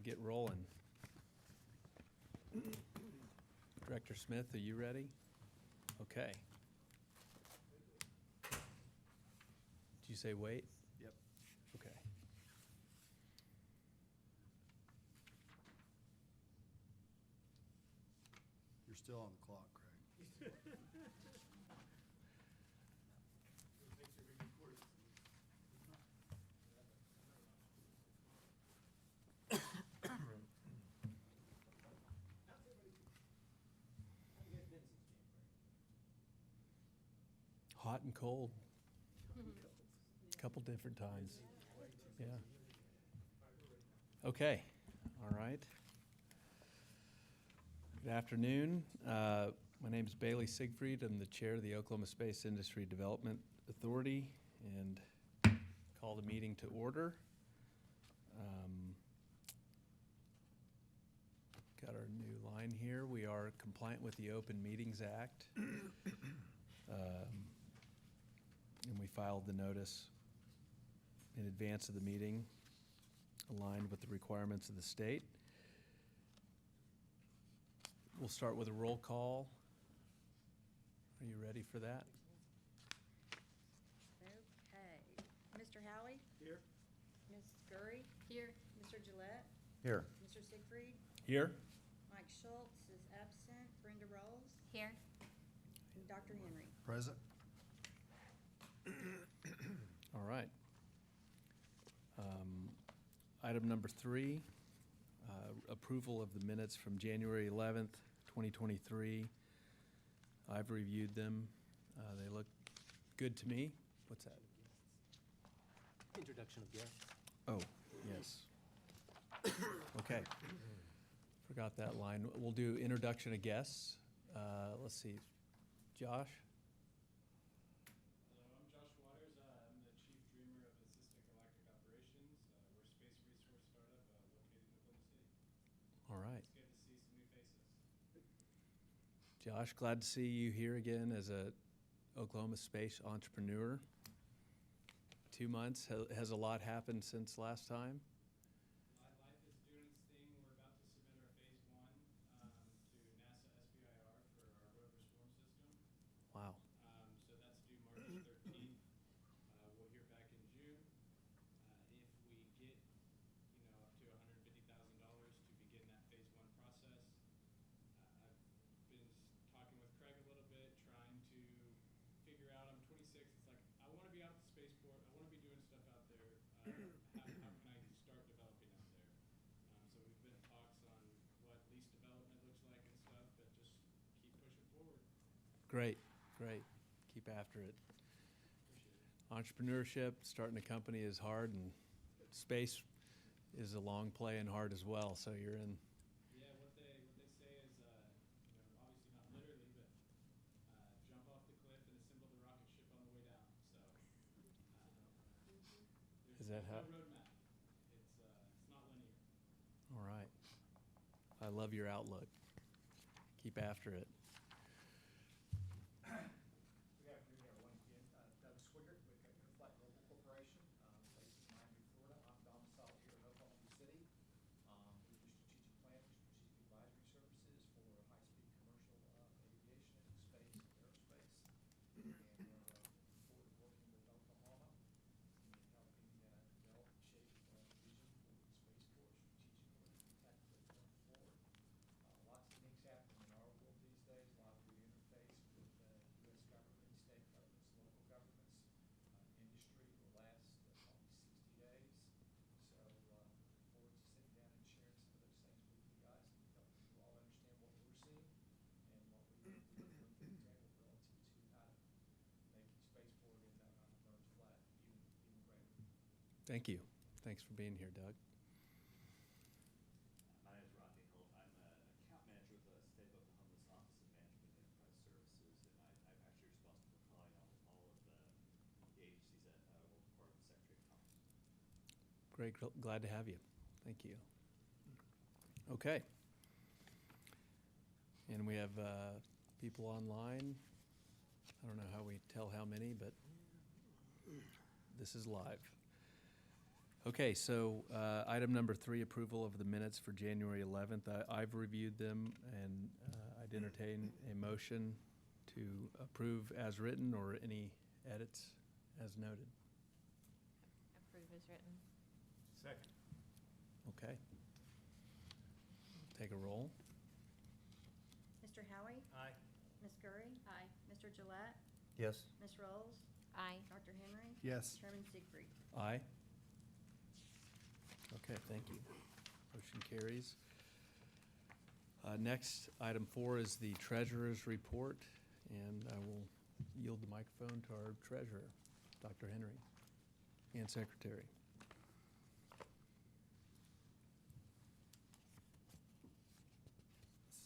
Get rolling. Director Smith, are you ready? Okay. Did you say wait? Yep. Okay. You're still on the clock, Craig. Hot and cold. Couple different times. Yeah. Okay. All right. Good afternoon. My name is Bailey Siegfried. I'm the chair of the Oklahoma Space Industry Development Authority, and call the meeting to order. Got our new line here. We are compliant with the Open Meetings Act. And we filed the notice in advance of the meeting, aligned with the requirements of the state. We'll start with a roll call. Are you ready for that? Okay. Mr. Howie? Here. Ms. Scurry? Here. Mr. Gillette? Here. Mr. Siegfried? Here. Mike Schultz is absent. Brenda Rolls? Here. And Dr. Henry? Present. All right. Item number 3, approval of the minutes from January 11th, 2023. I've reviewed them. They look good to me. What's that? Introduction of guests. Oh, yes. Okay. Forgot that line. We'll do introduction of guests. Let's see. Josh? Hello, I'm Josh Waters. I'm the chief dreamer of Assistant Galactic Operations. We're a space resource startup located in Oklahoma City. All right. It's good to see some new faces. Josh, glad to see you here again as a Oklahoma space entrepreneur. 2 months. Has a lot happened since last time? Life is doing its thing. We're about to submit our phase 1 to NASA SBIR for our rover swarm system. Wow. So that's due March 13th. We'll hear back in June. If we get, up to $150,000 to begin that phase 1 process. I've been talking with Craig a little bit, trying to figure out, I'm 26, it's like, I want to be out at the spaceport, I want to be doing stuff out there. How can I start developing out there? So we've been in talks on what lease development looks like and stuff, but just keep pushing forward. Great, great. Keep after it. Entrepreneurship, starting a company is hard, and space is a long play and hard as well, so you're in. Yeah, what they say is, obviously not literally, but jump off the cliff and assemble the rocket ship on the way down. So Is that how? no roadmap. It's not linear. All right. I love your outlook. Keep after it. Good afternoon, everyone. Again, Doug Swigert with Interflight Global Corporation, based in Miami, Florida. I'm domiciled here in Oklahoma City. We do strategic planning, strategic advisory services for high-speed commercial aviation, space, and aerospace. And we're looking forward to working with Oklahoma and helping develop and shape vision for the spaceport strategically and tactically going forward. Lots of things happening in our world these days. A lot of good interface with U.S. government, state governments, local governments, industry the last probably 60 days. So looking forward to sitting down and sharing some of those things with you guys and helping you all understand what we're seeing and what we need to bring to the table relative to how to make the spaceport in Burns Flat even greater. Thank you. Thanks for being here, Doug. My name is Ron Dingle. I'm an account manager with the State of Oklahoma's Office of Management and Enterprise Services, and I'm actually responsible for calling all of the agencies that work part of the Secretary of Commerce. Great. Glad to have you. Thank you. Okay. And we have people online. I don't know how we tell how many, but this is live. Okay, so item number 3, approval of the minutes for January 11th. I've reviewed them, and I'd entertain a motion to approve as written or any edits as noted. Approve as written. Second. Okay. Take a roll. Mr. Howie? Aye. Ms. Gurry? Aye. Mr. Gillette? Yes. Ms. Rolls? Aye. Dr. Henry? Yes. Chairman Siegfried? Aye. Okay, thank you. Motion carries. Next, item 4 is the treasurer's report, and I will yield the microphone to our treasurer, Dr. Henry, and secretary.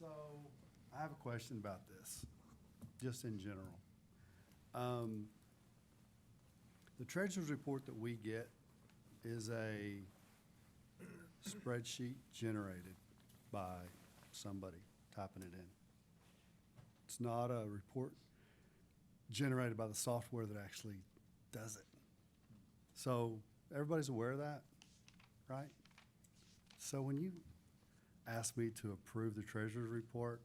So, I have a question about this, just in general. The treasurer's report that we get is a spreadsheet generated by somebody typing it in. It's not a report generated by the software that actually does it. So, everybody's aware of that, right? So when you ask me to approve the treasurer's report,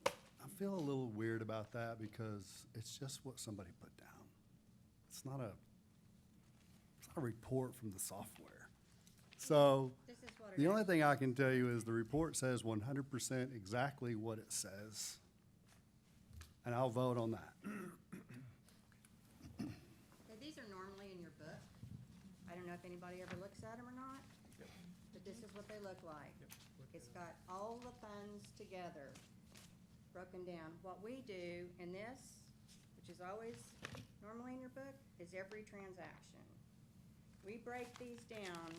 I feel a little weird about that because it's just what somebody put down. It's not a report from the software. So This is what it the only actually- thing I can tell you is the report says 100% exactly what it says. And I'll vote on that. Okay, these are normally in your book. I don't know if anybody ever looks at them or not, but this is what they look like. It's got all the funds together, broken down. What we do in this, which is always normally in your book, is every transaction. We break these down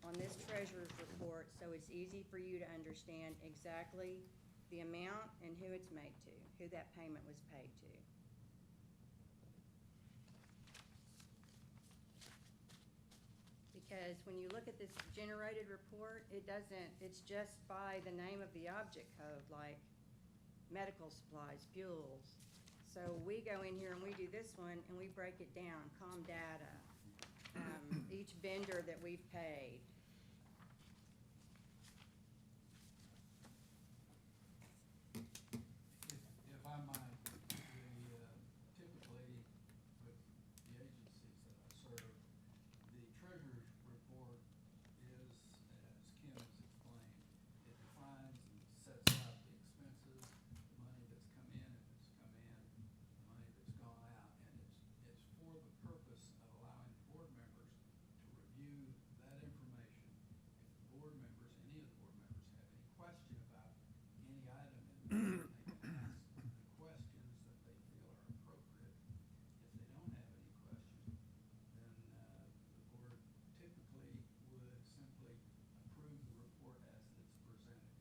on this treasurer's report, so it's easy for you to understand exactly the amount and who it's made to, who that payment was paid to. Because when you look at this generated report, it doesn't, it's just by the name of the object code, like medical supplies, fuels. So we go in here and we do this one and we break it down, com data, each vendor that we've paid. If I might, typically with the agencies that I serve, the treasurer's report is, as Kim has explained, it defines and sets out the expenses, the money that's come in, if it's come in, the money that's gone out, and it's for the purpose of allowing the board members to review that information. If the board members, any of the board members have any question about any item in there, they can ask the questions that they feel are appropriate. If they don't have any questions, then the board typically would simply approve the report as it's presented.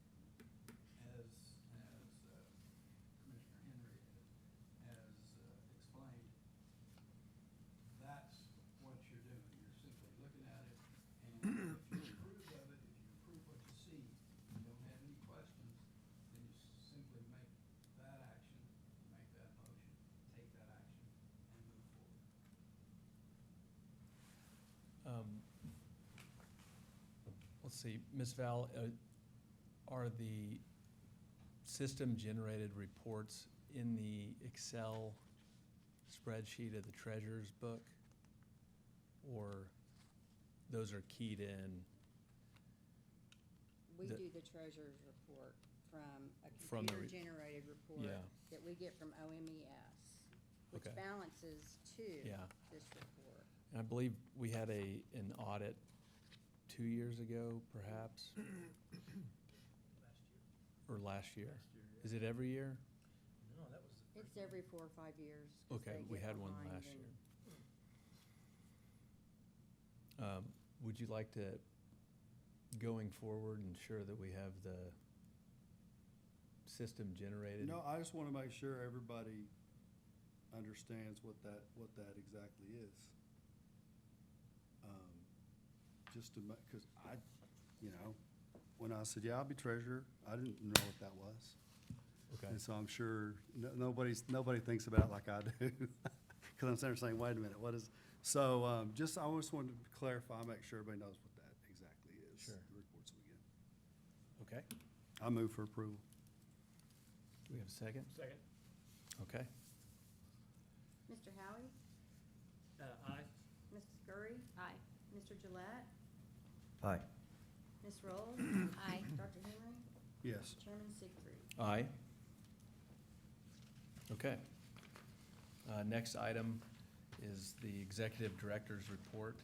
As Commissioner Henry has explained, that's what you're doing. You're simply looking at it, and if you approve of it, if you approve what you see, you don't have any questions, then you simply make that action, make that motion, take that action, and move forward. Let's see, Ms. Val, are the system-generated reports in the Excel spreadsheet of the treasurer's book? Or those are keyed in? We The- do the treasurer's report from a From the computer-generated report Yeah. that we get from OMES, which Okay. balances to Yeah. this report. And I believe we had an audit 2 years ago, perhaps? Or last year? Is it every year? It's every 4 or 5 years. 'cause Okay, they we get had one behind last and- year. Would you like to, going forward, ensure that we have the system-generated? No, I just want to make sure everybody understands what that exactly is. Just to make, because when I said, yeah, I'll be treasurer, I didn't know what that was. Okay. And so I'm sure nobody thinks about it like I do. Because I'm sitting there saying, wait a minute, what So, just, I just wanted to clarify, make sure everybody knows what that exactly is. Sure. The reports we get. Okay. I move for approval. Do we have a second? Second. Okay. Mr. Howie? Aye. Mrs. Scurry? Aye. Mr. Gillette? Aye. Ms. Rolls? Aye. Dr. Henry? Yes. Chairman Siegfried? Aye. Okay. Next item is the Executive Director's Report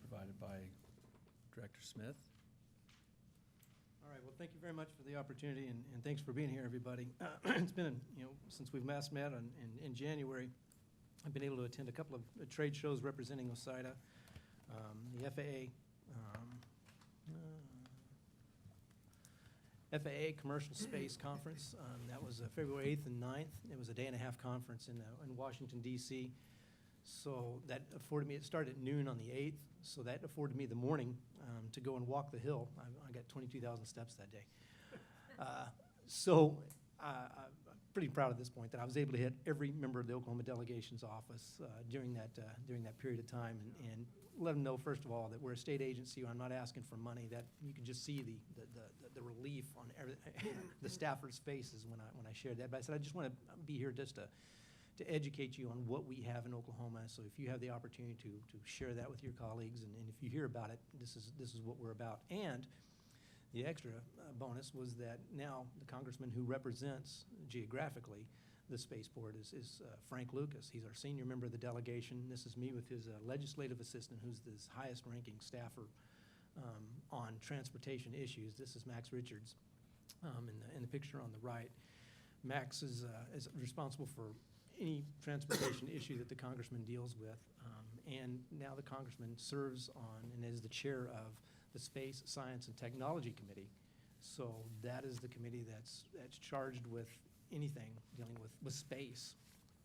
provided by Director Smith. All right, well, thank you very much for the opportunity, and thanks for being here, everybody. It's been, since we've last met in January, I've been able to attend a couple of trade shows representing OSIDA, the FAA Commercial Space Conference. That was February 8th and 9th. It was a day-and-a-half conference in Washington, D.C. So that afforded me, it started at noon on the 8th, so that afforded me the morning to go and walk the hill. I got 22,000 steps that day. I'm pretty proud at this point that I was able to hit every member of the Oklahoma delegation's office during that period of time and let them know, first of all, that we're a state agency. I'm not asking for money. That you can just see the relief on the staffers' faces when I shared that. But I said I just want to be here just to educate you on what we have in Oklahoma. So if you have the opportunity to share that with your colleagues, and if you hear about it, this is what we're about. And the extra bonus was that now the congressman who represents geographically the spaceport is Frank Lucas. He's our senior member of the delegation. This is me with his legislative assistant, who's the highest ranking staffer on transportation issues. This is Max Richards in the picture on the right. Max is responsible for any transportation issue that the congressman deals with. And now the congressman serves on and is the chair of the Space, Science, and Technology Committee. So that is the committee that's charged with anything dealing with space.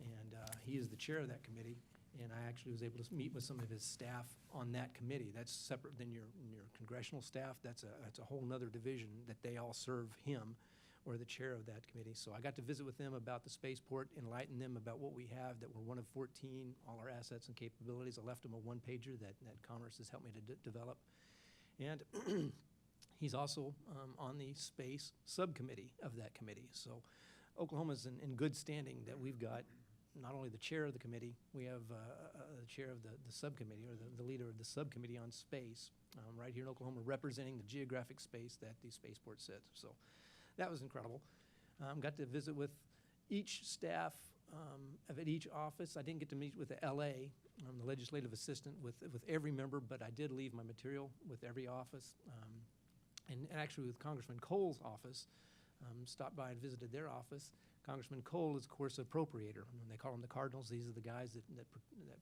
And he is the chair of that committee. And I actually was able to meet with some of his staff on that committee. That's separate than your congressional staff. That's a whole nother division that they all serve him or the chair of that committee. So I got to visit with them about the spaceport, enlighten them about what we have, that we're one of 14, all our assets and capabilities. I left them a one-pager that Commerce has helped me to develop. And he's also on the space subcommittee of that committee. So Oklahoma's in good standing that we've got not only the chair of the committee, we have the chair of the subcommittee, or the leader of the subcommittee on space, right here in Oklahoma, representing the geographic space that the spaceport sits. So that was incredible. Got to visit with each staff of at each office. I didn't get to meet with the LA, the legislative assistant, with every member, but I did leave my material with every office. And actually with Congressman Cole's office, stopped by and visited their office. Congressman Cole is, of course, appropriator. They call them the Cardinals. These are the guys that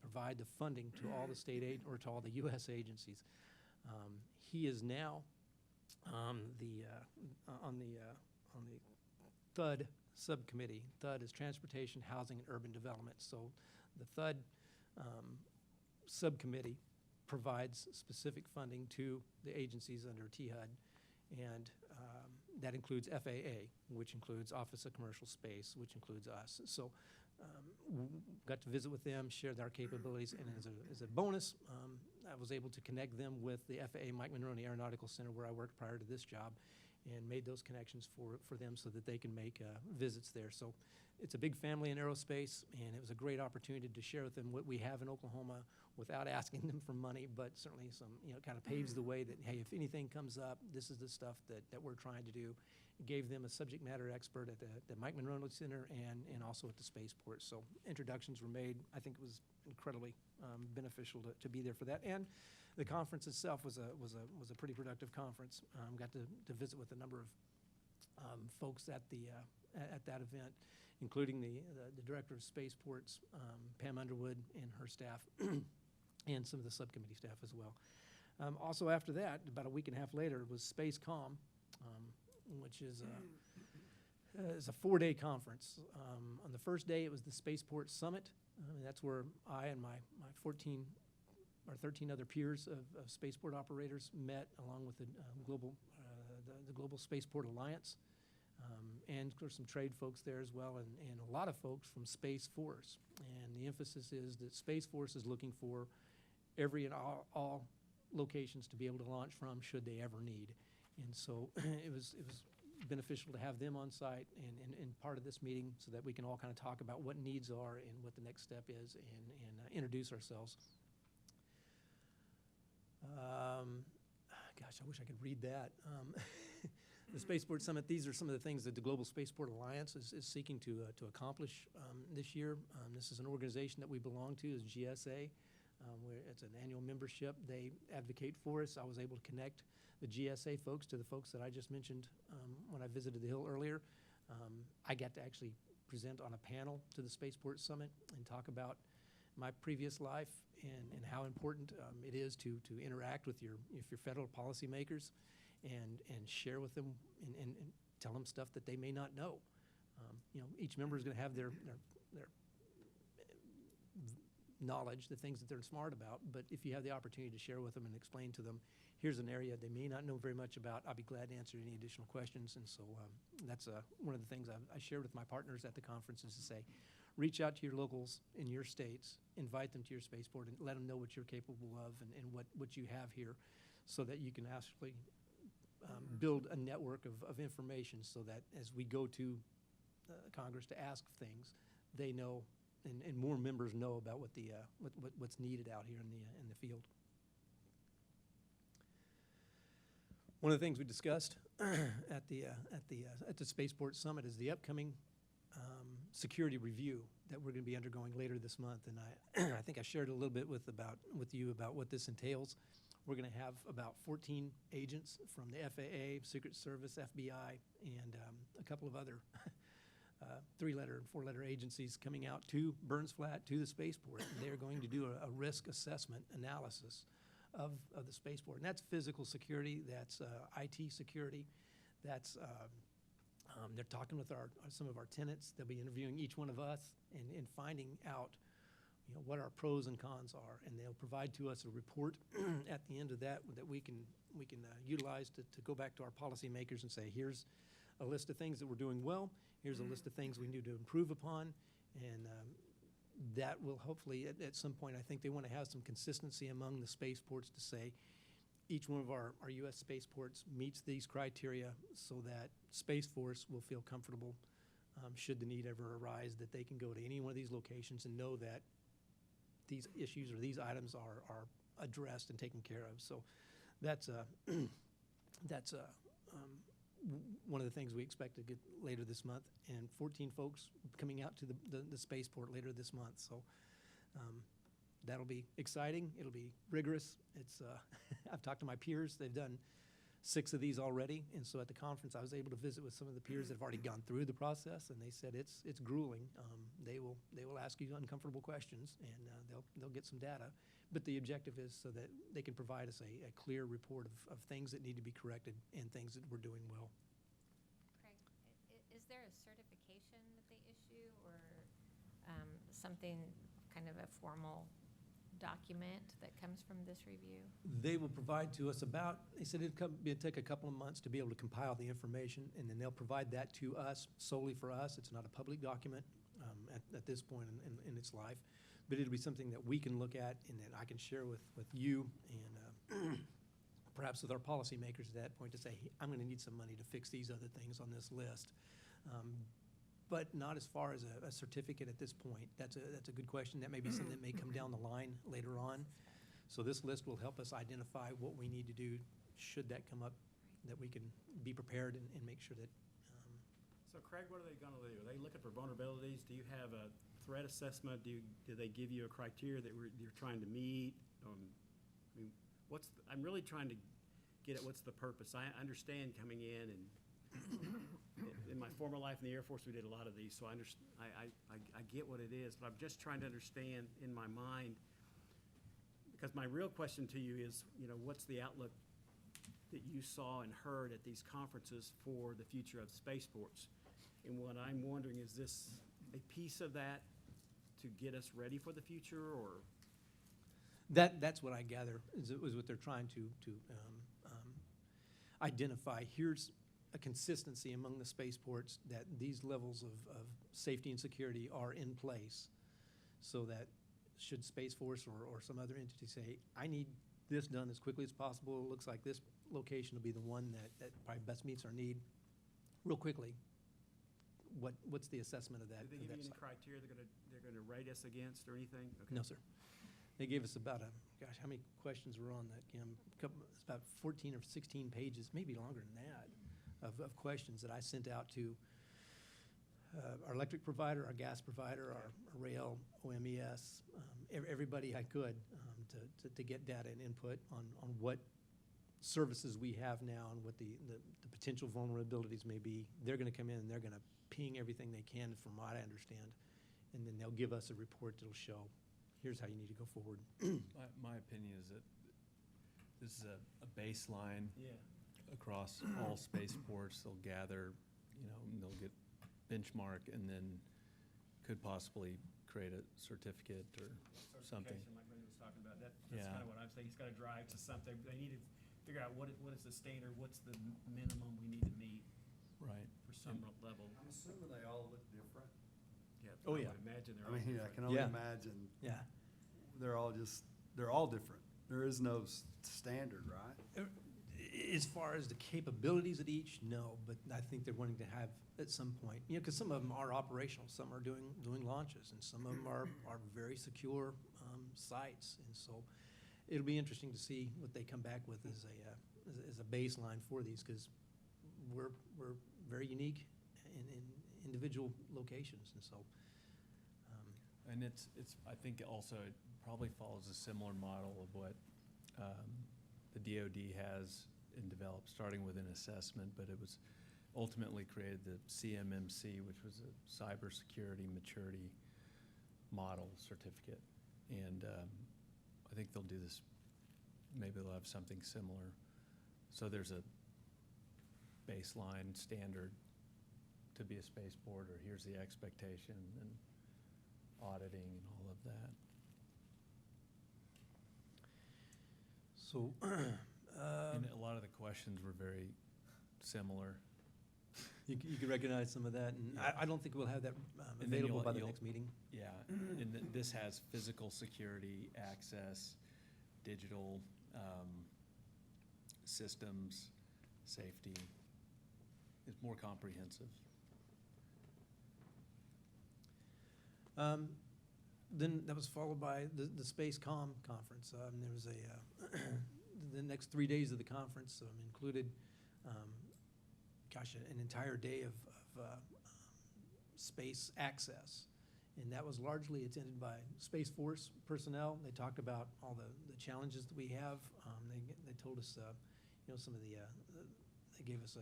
provide the funding to all the state aid or to all the U.S. agencies. He is now on the THUD subcommittee. THUD is Transportation, Housing, and Urban Development. So the THUD subcommittee provides specific funding to the agencies under THUD, and that includes FAA, which includes Office of Commercial Space, which includes us. So got to visit with them, share our capabilities, and as a bonus, I was able to connect them with the FAA Mike Monroney Aeronautical Center, where I worked prior to this job, and made those connections for them so that they can make visits there. So it's a big family in aerospace, and it was a great opportunity to share with them what we have in Oklahoma without asking them for money, but certainly some, kind of paves the way that, hey, if anything comes up, this is the stuff that we're trying to do. It gave them a subject matter expert at the Mike Monroney Center and also at the spaceport. So introductions were made. I think it was incredibly beneficial to be there for that. And the conference itself was a pretty productive conference. Got to visit with a number of folks at that event, including the director of spaceports, Pam Underwood, and her staff, and some of the subcommittee staff as well. Also after that, about a week and a half later, was SpaceCom, which is a 4-day conference. On the first day, it was the Spaceport Summit. That's where I and my 14 or 13 other peers of spaceport operators met, along with the Global Spaceport Alliance. and there's some trade folks there as well, and a lot of folks from Space Force. And the emphasis is that Space Force is looking for every and all locations to be able to launch from should they ever need. And so it was beneficial to have them on site and part of this meeting so that we can all kind of talk about what needs are and what the next step is and introduce ourselves. Gosh, I wish I could read that. The Spaceport Summit, these are some of the things that the Global Spaceport Alliance is seeking to accomplish this year. This is an organization that we belong to, is GSA. It's an annual membership. They advocate for us. I was able to connect the GSA folks to the folks that I just mentioned when I visited the Hill earlier. I got to actually present on a panel to the Spaceport Summit and talk about my previous life and how important it is to interact with your federal policymakers and share with them and tell them stuff that they may not know. Each member is going to have their knowledge, the things that they're smart about, but if you have the opportunity to share with them and explain to them, here's an area they may not know very much about, I'll be glad to answer any additional questions. And so that's one of the things I shared with my partners at the conference is to say, reach out to your locals in your states, invite them to your spaceport, and let them know what you're capable of and what you have here so that you can actually build a network of information so that as we go to Congress to ask things, they know and more members know about what's needed out here in the field. One of the things we discussed at the Spaceport Summit is the upcoming security review that we're going to be undergoing later this month, and I think I shared a little bit with you about what this entails. We're going to have about 14 agents from the FAA, Secret Service, FBI, and a couple of other three-letter and four-letter agencies coming out to Burns Flat, to the spaceport. And they're going to do a risk assessment analysis of the spaceport. And that's physical security, that's IT security, that's they're talking with some of our tenants. They'll be interviewing each one of us and finding out what our pros and cons are. And they'll provide to us a report at the end of that we can utilize to go back to our policymakers and say, here's a list of things that we're doing well. Here's a list of things we need to improve upon, and that will hopefully, at some point, I think they want to have some consistency among the spaceports to say each one of our U.S. spaceports meets these criteria so that Space Force will feel comfortable should the need ever arise that they can go to any one of these locations and know that these issues or these items are addressed and taken care of. So that's one of the things we expect to get later this month, and 14 folks coming out to the spaceport later this month. So that'll be exciting. It'll be rigorous. I've talked to my peers. They've done 6 of these already, and so at the conference I was able to visit with some of the peers that have already gone through the process, and they said it's grueling. They will ask you uncomfortable questions, and they'll get some data. But the objective is so that they can provide us a clear report of things that need to be corrected and things that we're doing well. Craig, is there a certification that they issue or something, kind of a formal document that comes from this review? They will provide to us they said it'd take a couple of months to be able to compile the information, and then they'll provide that to us, solely for us. It's not a public document at this point in its life. But it'll be something that we can look at and that I can share with you and perhaps with our policymakers at that point to say, hey, I'm going to need some money to fix these other things on this list. But not as far as a certificate at this point. That's a good question. That may be something that may come down the line later on. So this list will help us identify what we need to do should that come up, that we can be prepared and make sure that. So Craig, what are they going to do? Are they looking for vulnerabilities? Do you have a threat assessment? Do they give you a criteria that you're trying to meet? I'm really trying to get at what's the purpose. I understand coming in, and in my former life in the Air Force, we did a lot of these, so I get what it is, but I'm just trying to understand in my mind, because my real question to you is, what's the outlook that you saw and heard at these conferences for the future of spaceports? And what I'm wondering, is this a piece of that to get us ready for the future, or? That's what I gather is what they're trying to identify. Here's a consistency among the spaceports that these levels of safety and security are in place, so that should Space Force or some other entity say, I need this done as quickly as possible, it looks like this location will be the one that probably best meets our need, real quickly, what's the assessment of that? Did they of give that you any site? criteria they're gonna rate us against or anything? Okay. No, sir. They gave us about gosh, how many questions were on that, Kim? It's about 14 or 16 pages, maybe longer than that, of questions that I sent out to our electric provider, our gas provider, our rail, OMES, everybody I could, to get data and input on what services we have now and what the potential vulnerabilities may be. They're gonna come in and they're gonna ping everything they can, from what I understand, and then they'll give us a report that'll show, here's how you need to go forward. My opinion is that this is a baseline Yeah. across all spaceports. They'll gather, and they'll get benchmark, and then could possibly create a certificate or something. Certification, like Brendan was talking about, that's Yeah. kind of what I'm saying, it's gotta drive to something, they need to figure out what is the standard, what's the minimum we need to meet Right. for some level. I'm assuming they all look different. Yeah, Oh, I yeah. would imagine they're I all mean, I different. can only Yeah. imagine, Yeah. they're all different. There is no standard, right? As far as the capabilities of each, no, but I think they're wanting to have at some point, because some of them are operational, some are doing launches, and some of them are very secure sites. And so it'll be interesting to see what they come back with as a baseline for these, because we're very unique in individual locations, and so. And it's, I think also it probably follows a similar model of what the DoD has and developed, starting with an assessment, but it was ultimately created the CMMC, which was a cybersecurity maturity model certificate. And I think they'll do this, maybe they'll have something similar. So there's a baseline standard to be a spaceport, or here's the expectation, and auditing and all of that. So, And a lot of the questions were very similar. you can recognize some of that, and I don't think we'll have that And then available by the you'll- next meeting. Yeah, and this has physical security, access, digital systems, safety. It's more comprehensive. Then that was followed by the Space Com Conference. There was the next 3 days of the conference included, an entire day of space access. And that was largely attended by Space Force personnel. They talked about all the challenges that we have. They told us, some of they gave us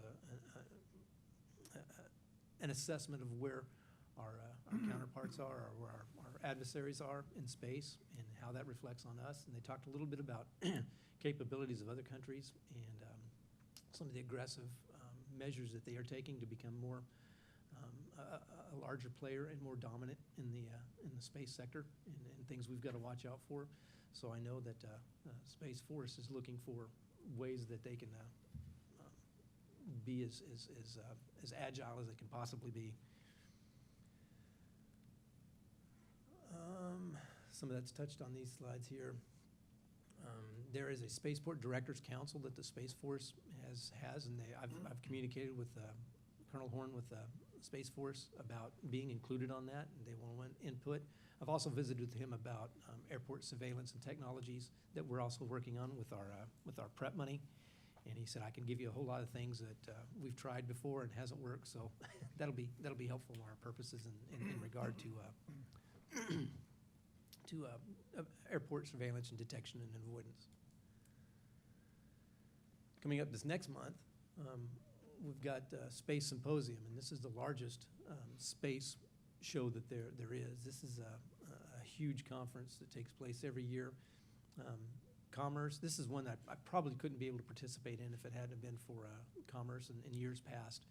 an assessment of where our counterparts are, or where our adversaries are in space, and how that reflects on us. And they talked a little bit about capabilities of other countries, and some of the aggressive measures that they are taking to become more a larger player and more dominant in the space sector, and things we've got to watch out for. So I know that Space Force is looking for ways that they can be as agile as they can possibly be. Some of that's touched on these slides here. There is a Spaceport Directors Council that the Space Force has, and I've communicated with Colonel Horn with Space Force about being included on that, and they want input. I've also visited with him about airport surveillance and technologies that we're also working on with our prep money. And he said, I can give you a whole lot of things that we've tried before and hasn't worked, so that'll be helpful in our purposes in regard to airport surveillance and detection and avoidance. Coming up this next month, we've got Space Symposium, and this is the largest space show that there is. This is a huge conference that takes place every year. Commerce, this is one that I probably couldn't be able to participate in if it hadn't been for Commerce in years past.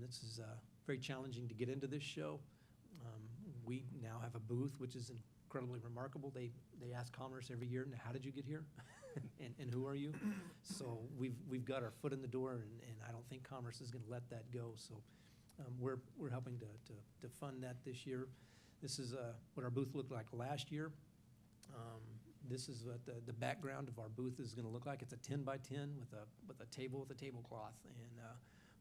This is very challenging to get into this show. We now have a booth, which is incredibly remarkable. They ask Commerce every year, "Now, how did you get here? And who are you?" So we've got our foot in the door, and I don't think Commerce is going to let that go. So we're helping to fund that this year. This is what our booth looked like last year. This is what the background of our booth is going to look like. It's a 10 by 10 with a table with a tablecloth, and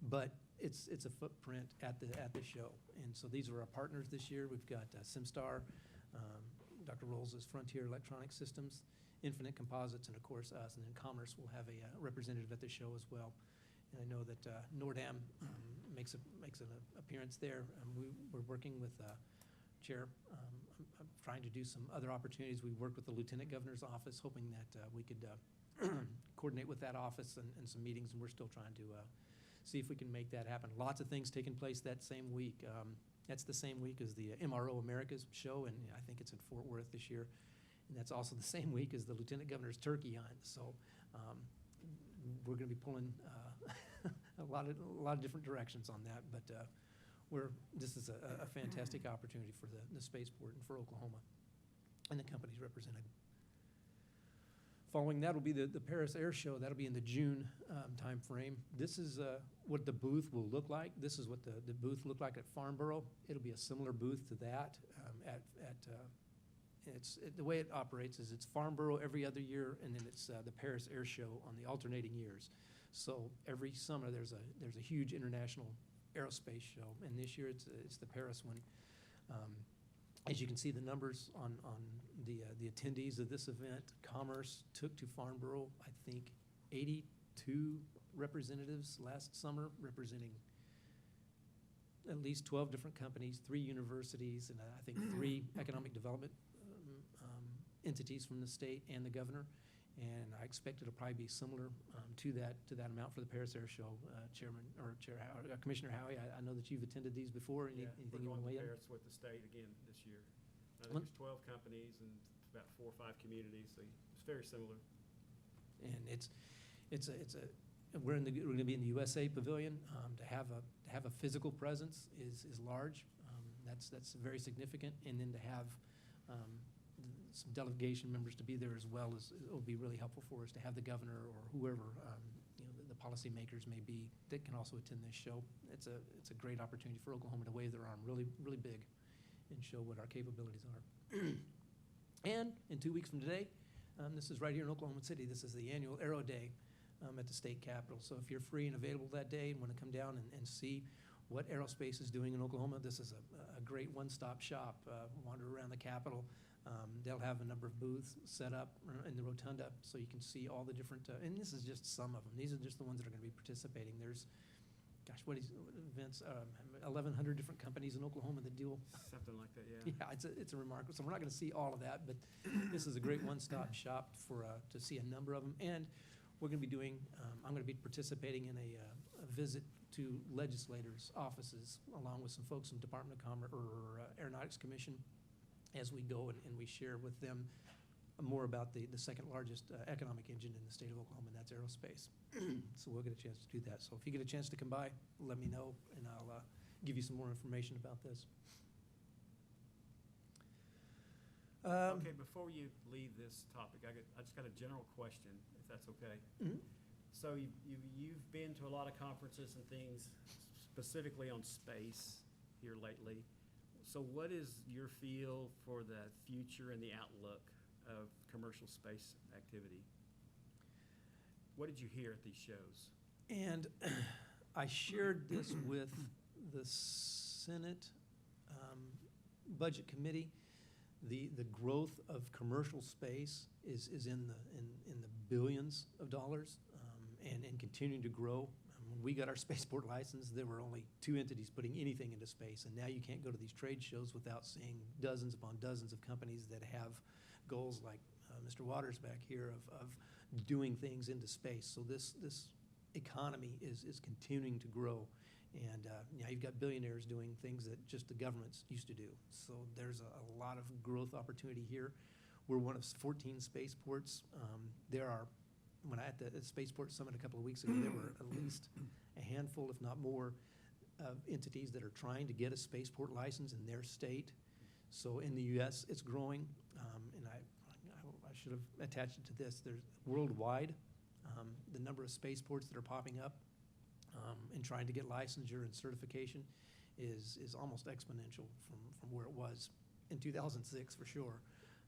but it's a footprint at the show. And so these are our partners this year. We've got SimStar, Dr. Rolls' Frontier Electronic Systems, Infinite Composites, and of course us. And then Commerce will have a representative at the show as well. And I know that Nordam makes an appearance there. We're working with Chair. I'm trying to do some other opportunities. We worked with the Lieutenant Governor's office, hoping that we could coordinate with that office and some meetings, and we're still trying to see if we can make that happen. Lots of things taking place that same week. That's the same week as the MRO Americas show, and I think it's in Fort Worth this year. And that's also the same week as the Lieutenant Governor's turkey hunt. So we're going to be pulling a lot of different directions on that, but this is a fantastic opportunity for the spaceport and for Oklahoma and the companies represented. Following that will be the Paris Air Show. That'll be in the June timeframe. This is what the booth will look like. This is what the booth looked like at Farnborough. It'll be a similar booth to that. The way it operates is it's Farnborough every other year, and then it's the Paris Air Show on the alternating years. So every summer there's a huge international aerospace show, and this year it's the Paris one. As you can see, the numbers on the attendees of this event, Commerce took to Farnborough, I think, 82 representatives last summer, representing at least 12 different companies, 3 universities, and I think 3 economic development entities from the state and the governor. And I expect it'll probably be similar to that amount for the Paris Air Show. Commissioner Howie, I know that you've attended these before. Anything you want to weigh in? We're going to Paris with the state again this year. I think there's 12 companies and about 4 or 5 communities, so it's very similar. And we're going to be in the USA Pavilion. To have a physical presence is large. That's very significant. And then to have some delegation members to be there as well will be really helpful for us, to have the governor or whoever the policymakers may be that can also attend this show. It's a great opportunity for Oklahoma to wave their arm really, really big and show what our capabilities are. And in 2 weeks from today, this is right here in Oklahoma City. This is the annual Aero Day at the state capitol. So if you're free and available that day and want to come down and see what aerospace is doing in Oklahoma, this is a great one-stop shop. Wander around the capitol. They'll have a number of booths set up in the rotunda, so you can see all the different, and this is just some of them. These are just the ones that are going to be participating. There's, what events, 1,100 different companies in Oklahoma that deal. Something like that, yeah. Yeah, it's a remarkable. So we're not going to see all of that, but this is a great one-stop shop to see a number of them. And we're going to be doing, I'm going to be participating in a visit to legislators' offices, along with some folks from Department of Commerce or Aeronautics Commission, as we go and we share with them more about the second largest economic engine in the state of Oklahoma, and that's aerospace. So we'll get a chance to do that. So if you get a chance to come by, let me know, and I'll give you some more information about this. Okay, before you leave this topic, I just got a general question, if that's okay. Mhm. So you've been to a lot of conferences and things specifically on space here lately. So what is your feel for the future and the outlook of commercial space activity? What did you hear at these shows? And I shared this with the Senate Budget Committee. The growth of commercial space is in the billions of dollars and continuing to grow. When we got our spaceport license, there were only 2 entities putting anything into space, and now you can't go to these trade shows without seeing dozens upon dozens of companies that have goals like Mr. Waters back here of doing things into space. So this economy is continuing to grow, and now you've got billionaires doing things that just the governments used to do. So there's a lot of growth opportunity here. We're one of 14 spaceports. When at the Spaceport Summit a couple of weeks ago, there were at least a handful, if not more, of entities that are trying to get a spaceport license in their state. So in the US, it's growing, and I should have attached it to this. There's worldwide, the number of spaceports that are popping up and trying to get licensure and certification is almost exponential from where it was in 2006 for sure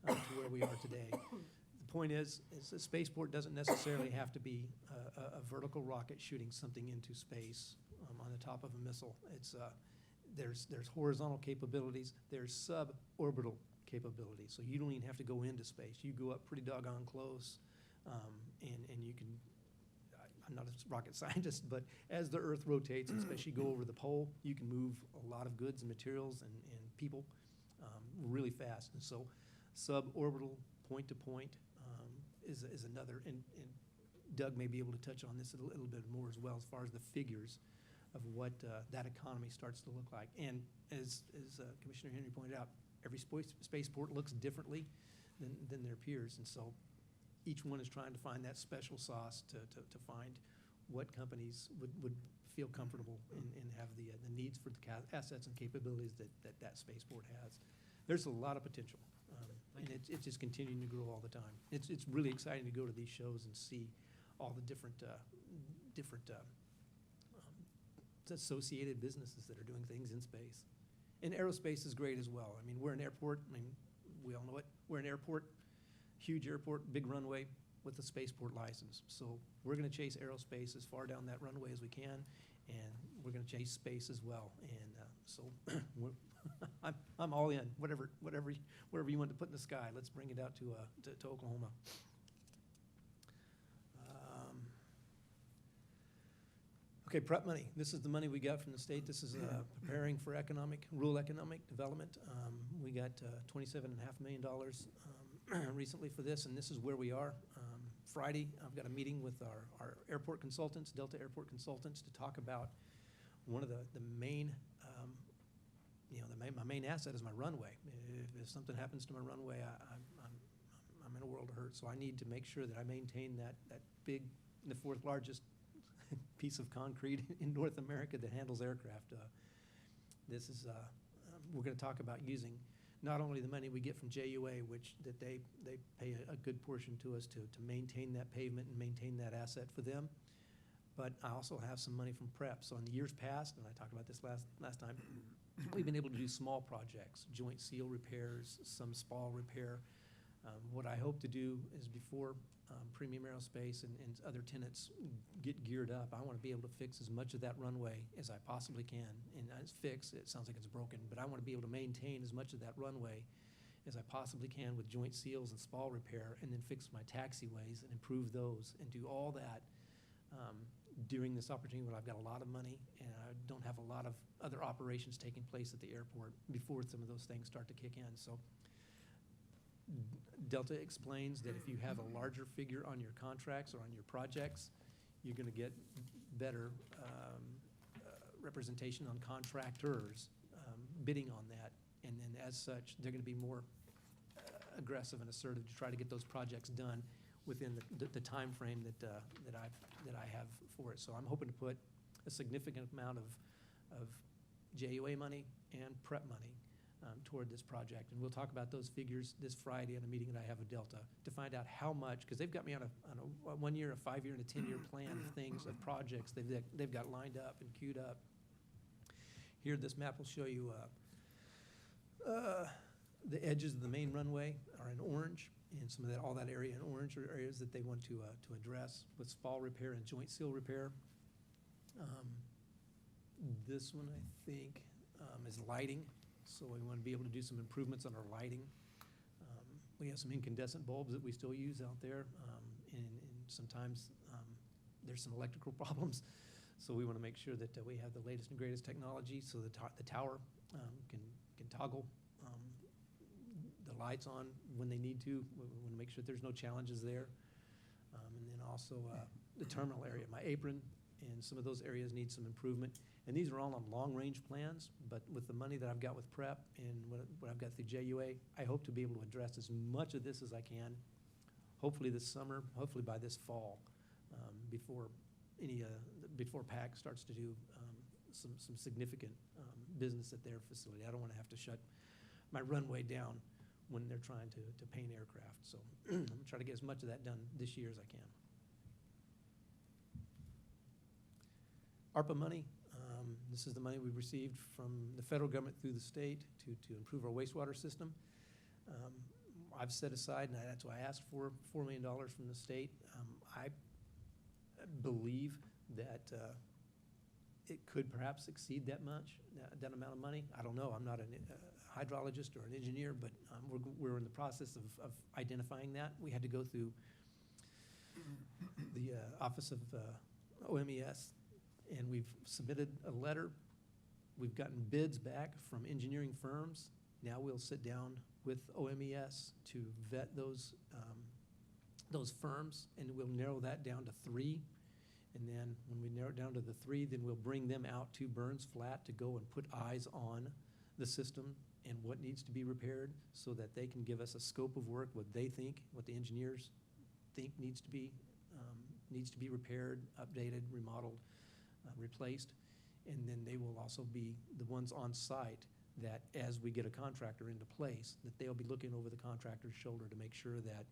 to where we are today. The point is a spaceport doesn't necessarily have to be a vertical rocket shooting something into space on the top of a missile. It's there's horizontal capabilities, there's suborbital capabilities, so you don't even have to go into space. You go up pretty doggone close, and you can. I'm not a rocket scientist, but as the Earth rotates, and especially go over the pole, you can move a lot of goods and materials and people really fast. And so suborbital point-to-point is another, and Doug may be able to touch on this a little bit more as well as far as the figures of what that economy starts to look like. And as Commissioner Henry pointed out, every spaceport looks differently than their peers. And so each one is trying to find that special sauce to find what companies would feel comfortable and have the needs for the assets and capabilities that spaceport has. There's a lot of potential, and it's just continuing to grow all the time. It's really exciting to go to these shows and see all the different associated businesses that are doing things in space. And aerospace is great as well. I mean, we're an airport. I mean, we all know it. We're an airport, huge airport, big runway with a spaceport license. So we're going to chase aerospace as far down that runway as we can, and we're going to chase space as well. And so I'm all in. Whatever you want to put in the sky, let's bring it out to Oklahoma. Okay, prep money. This is the money we got from the state. This is preparing for rural economic development. We got $27.5 million recently for this, and this is where we are. Friday, I've got a meeting with our airport consultants, Delta Airport consultants, to talk about one of the main, my main asset is my runway. If something happens to my runway, I'm in a world of hurt. So I need to make sure that I maintain that big, the fourth largest piece of concrete in North America that handles aircraft. This is we're going to talk about using not only the money we get from JUA, which that they pay a good portion to us to maintain that pavement and maintain that asset for them, but I also have some money from PREP. So in the years past, and I talked about this last time, we've been able to do small projects, joint seal repairs, some spall repair. What I hope to do is before Premium Aerospace and other tenants get geared up, I want to be able to fix as much of that runway as I possibly can. And it's fixed, it sounds like it's broken, but I want to be able to maintain as much of that runway as I possibly can with joint seals and spall repair, and then fix my taxiways and improve those and do all that during this opportunity when I've got a lot of money and I don't have a lot of other operations taking place at the airport before some of those things start to kick in. So Delta explains that if you have a larger figure on your contracts or on your projects, you're going to get better representation on contractors bidding on that. And then as such, they're going to be more aggressive and assertive to try to get those projects done within the time frame that I have for it. So I'm hoping to put a significant amount of JUA money and PREP money toward this project. And we'll talk about those figures this Friday in a meeting that I have with Delta to find out how much, because they've got me on a 1 year, a 5 year, and a 10 year plan of things, of projects they've got lined up and queued up. Here, this map will show you the edges of the main runway are in orange, and some of that, all that area in orange are areas that they want to address with spall repair and joint seal repair. This one, I think, is lighting. So we want to be able to do some improvements on our lighting. We have some incandescent bulbs that we still use out there, and sometimes there's some electrical problems. So we want to make sure that we have the latest and greatest technology so the tower can toggle the lights on when they need to. We want to make sure there's no challenges there. And then also the terminal area, my apron, and some of those areas need some improvement. And these are all on long-range plans, but with the money that I've got with PREP and what I've got through JUA, I hope to be able to address as much of this as I can, hopefully this summer, hopefully by this fall, before PAC starts to do some significant business at their facility. I don't want to have to shut my runway down when they're trying to paint aircraft. So I'm gonna try to get as much of that done this year as I can. ARPA money, this is the money we received from the federal government through the state to improve our wastewater system. I've set aside, and that's why I asked for $4 million from the state. I believe that it could perhaps exceed that much, that amount of money. I don't know. I'm not a hydrologist or an engineer, but we're in the process of identifying that. We had to go through the Office of OMES, and we've submitted a letter. We've gotten bids back from engineering firms. Now we'll sit down with OMES to vet those firms, and we'll narrow that down to 3. And then when we narrow it down to the 3, then we'll bring them out to Burns Flat to go and put eyes on the system and what needs to be repaired so that they can give us a scope of work, what they think, what the engineers think needs to be repaired, updated, remodeled, replaced. And then they will also be the ones on site that as we get a contractor into place, that they'll be looking over the contractor's shoulder to make sure that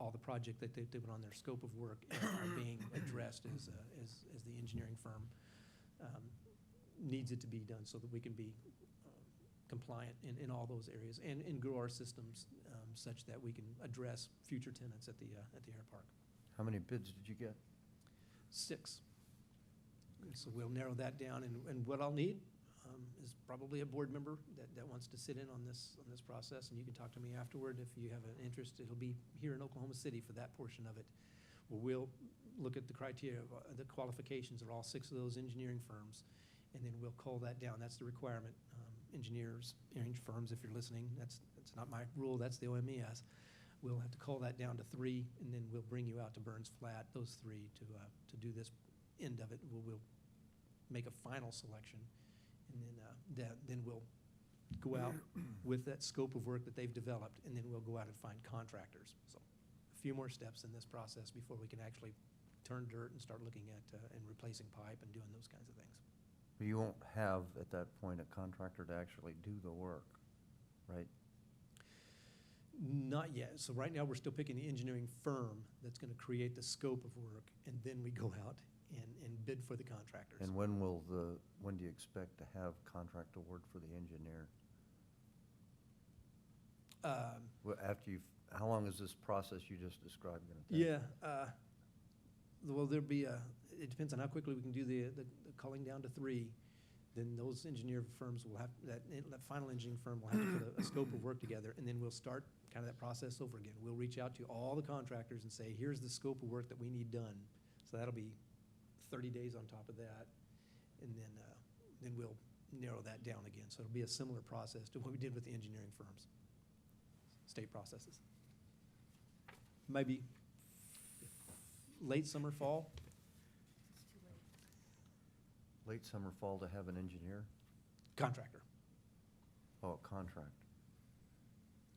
all the project that they've put on their scope of work are being addressed as the engineering firm needs it to be done so that we can be compliant in all those areas and grow our systems such that we can address future tenants at the air park. How many bids did you get? 6. So we'll narrow that down, and what I'll need is probably a board member that wants to sit in on this process, and you can talk to me afterward if you have an interest. It'll be here in Oklahoma City for that portion of it. We'll look at the criteria, the qualifications of all 6 of those engineering firms, and then we'll cull that down. That's the requirement. Engineers, firms, if you're listening, that's not my rule, that's the OMES. We'll have to cull that down to 3, and then we'll bring you out to Burns Flat, those 3, to do this end of it. We'll make a final selection, and then we'll go out with that scope of work that they've developed, and then we'll go out and find contractors. So a few more steps in this process before we can actually turn dirt and start looking at and replacing pipe and doing those kinds of things. But you won't have, at that point, a contractor to actually do the work, right? Not yet. So right now, we're still picking the engineering firm that's going to create the scope of work, and then we go out and bid for the contractors. And when do you expect to have contract award for the engineer? How long is this process you just described going to take? Yeah. Well, it depends on how quickly we can do the culling down to 3. Then those engineer firms will have, that final engineering firm will have to put a scope of work together, and then we'll start kind of that process over again. We'll reach out to all the contractors and say, here's the scope of work that we need done. So that'll be 30 days on top of that, and then we'll narrow that down again. So it'll be a similar process to what we did with the engineering firms, state processes. Maybe late summer, fall. Late summer, fall to have an engineer? Contractor. Oh, a contract.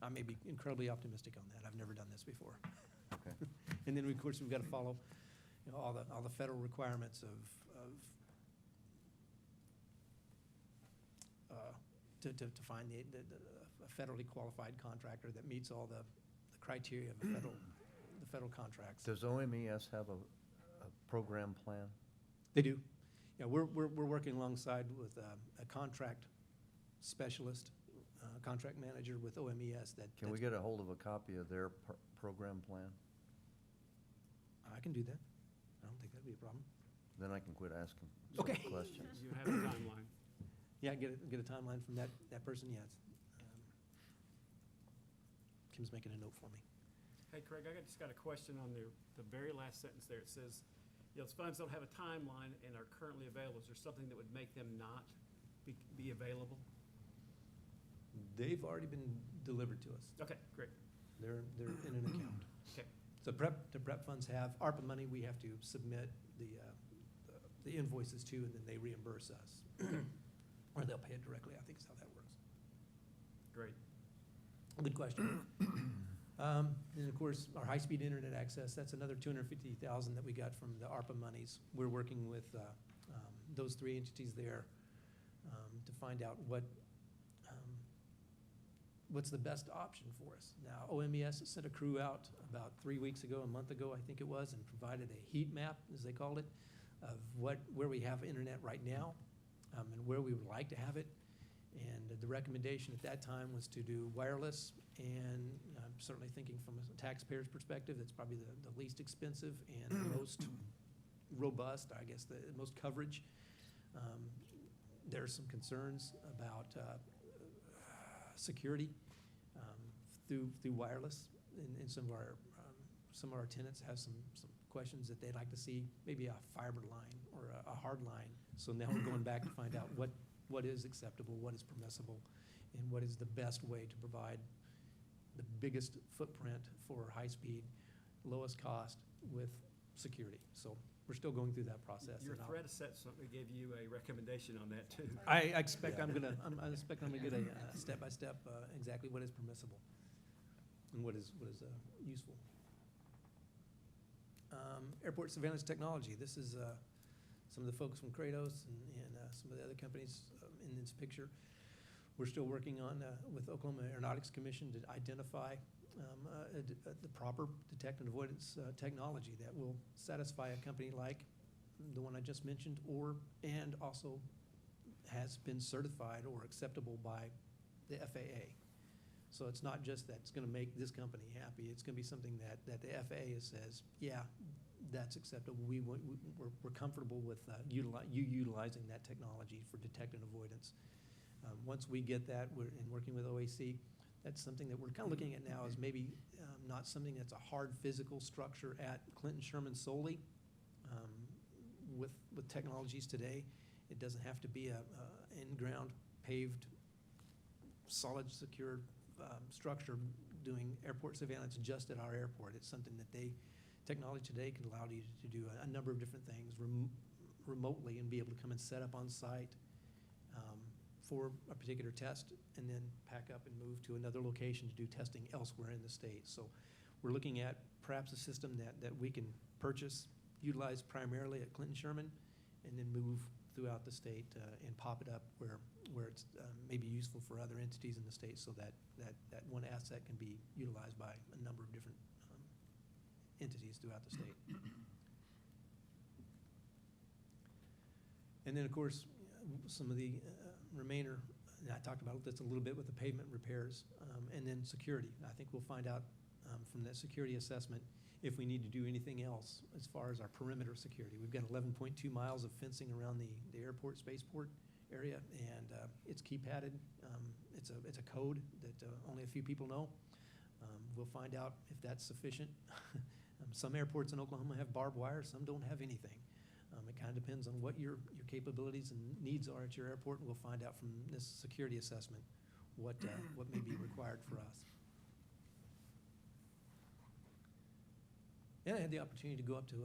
I may be incredibly optimistic on that. I've never done this before. Okay. And then, of course, we've got to follow all the federal requirements to find a federally qualified contractor that meets all the criteria of the federal contracts. Does OMES have a program plan? They do. Yeah, we're working alongside with a contract specialist, contract manager with OMES that. Can we get a hold of a copy of their program plan? I can do that. I don't think that'd be a problem. Then I can quit asking Okay. questions. You have a timeline. Yeah, get a timeline from that person, yes. Kim's making a note for me. Hey, Craig, just got a question on the very last sentence there. It says, funds don't have a timeline and are currently available. Is there something that would make them not be available? They've already been delivered to us. Okay, great. They're in an account. Okay. So the prep funds have ARPA money. We have to submit the invoices to, and then they reimburse us. Or they'll pay it directly, I think is how that works. Great. Good question. And of course, our high-speed internet access, that's another $250,000 that we got from the ARPA monies. We're working with those 3 entities there to find out what what's the best option for us? Now, OMES sent a crew out about 3 weeks ago, a month ago, I think it was, and provided a heat map, as they called it, of where we have internet right now, and where we would like to have it. And the recommendation at that time was to do wireless, and I'm certainly thinking from a taxpayer's perspective, that's probably the least expensive and the most robust, I guess, the most coverage. There are some concerns about security through wireless, and some of our tenants have some questions that they'd like to see, maybe a fiber line or a hard line. So now we're going back to find out what is acceptable, what is permissible, and what is the best way to provide the biggest footprint for high-speed, lowest cost with security. So we're still going through that process. Your and I'll- predecessor gave you a recommendation on that, too. I expect I expect I'm gonna get a step-by-step, exactly what is permissible and what is useful. Airport surveillance technology. This is some of the folks from Kratos and some of the other companies in this picture. We're still working on, with Oklahoma Aeronautics Commission, to identify the proper detect and avoidance technology that will satisfy a company like the one I just mentioned, and also has been certified or acceptable by the FAA. So it's not just that it's going to make this company happy. It's going to be something that the FAA says, yeah, that's acceptable. We're comfortable with utilizing that technology for detect and avoidance. Once we get that, in working with OAC, that's something that we're kind of looking at now as maybe not something that's a hard physical structure at Clinton Sherman solely. With technologies today, it doesn't have to be a in-ground paved, solid, secure structure doing airport surveillance just at our airport. It's something that technology today can allow you to do a number of different things remotely and be able to come and set up on site for a particular test, and then pack up and move to another location to do testing elsewhere in the state. So we're looking at perhaps a system that we can purchase, utilize primarily at Clinton Sherman, and then move throughout the state and pop it up where it's maybe useful for other entities in the state, so that one asset can be utilized by a number of different entities throughout the state. And then, of course, some of the remainder, and I talked about this a little bit with the pavement repairs, and then security. I think we'll find out from that security assessment if we need to do anything else as far as our perimeter security. We've got 11.2 miles of fencing around the airport, spaceport area, and it's keypadded. It's a code that only a few people know. We'll find out if that's sufficient. Some airports in Oklahoma have barbed wire, some don't have anything. It kind of depends on what your capabilities and needs are at your airport, and we'll find out from this security assessment what may be required for us. And I had the opportunity to go up to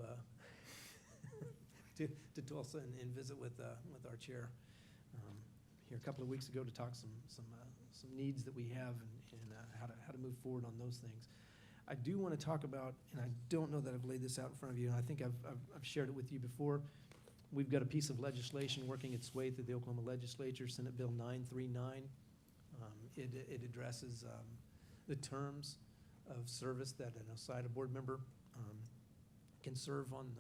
Tulsa and visit with our chair here a couple of weeks ago to talk some needs that we have and how to move forward on those things. I do want to talk about, and I don't know that I've laid this out in front of you, and I think I've shared it with you before. We've got a piece of legislation working its way through the Oklahoma legislature, Senate Bill 939. It addresses the terms of service that an OSIDA board member can serve on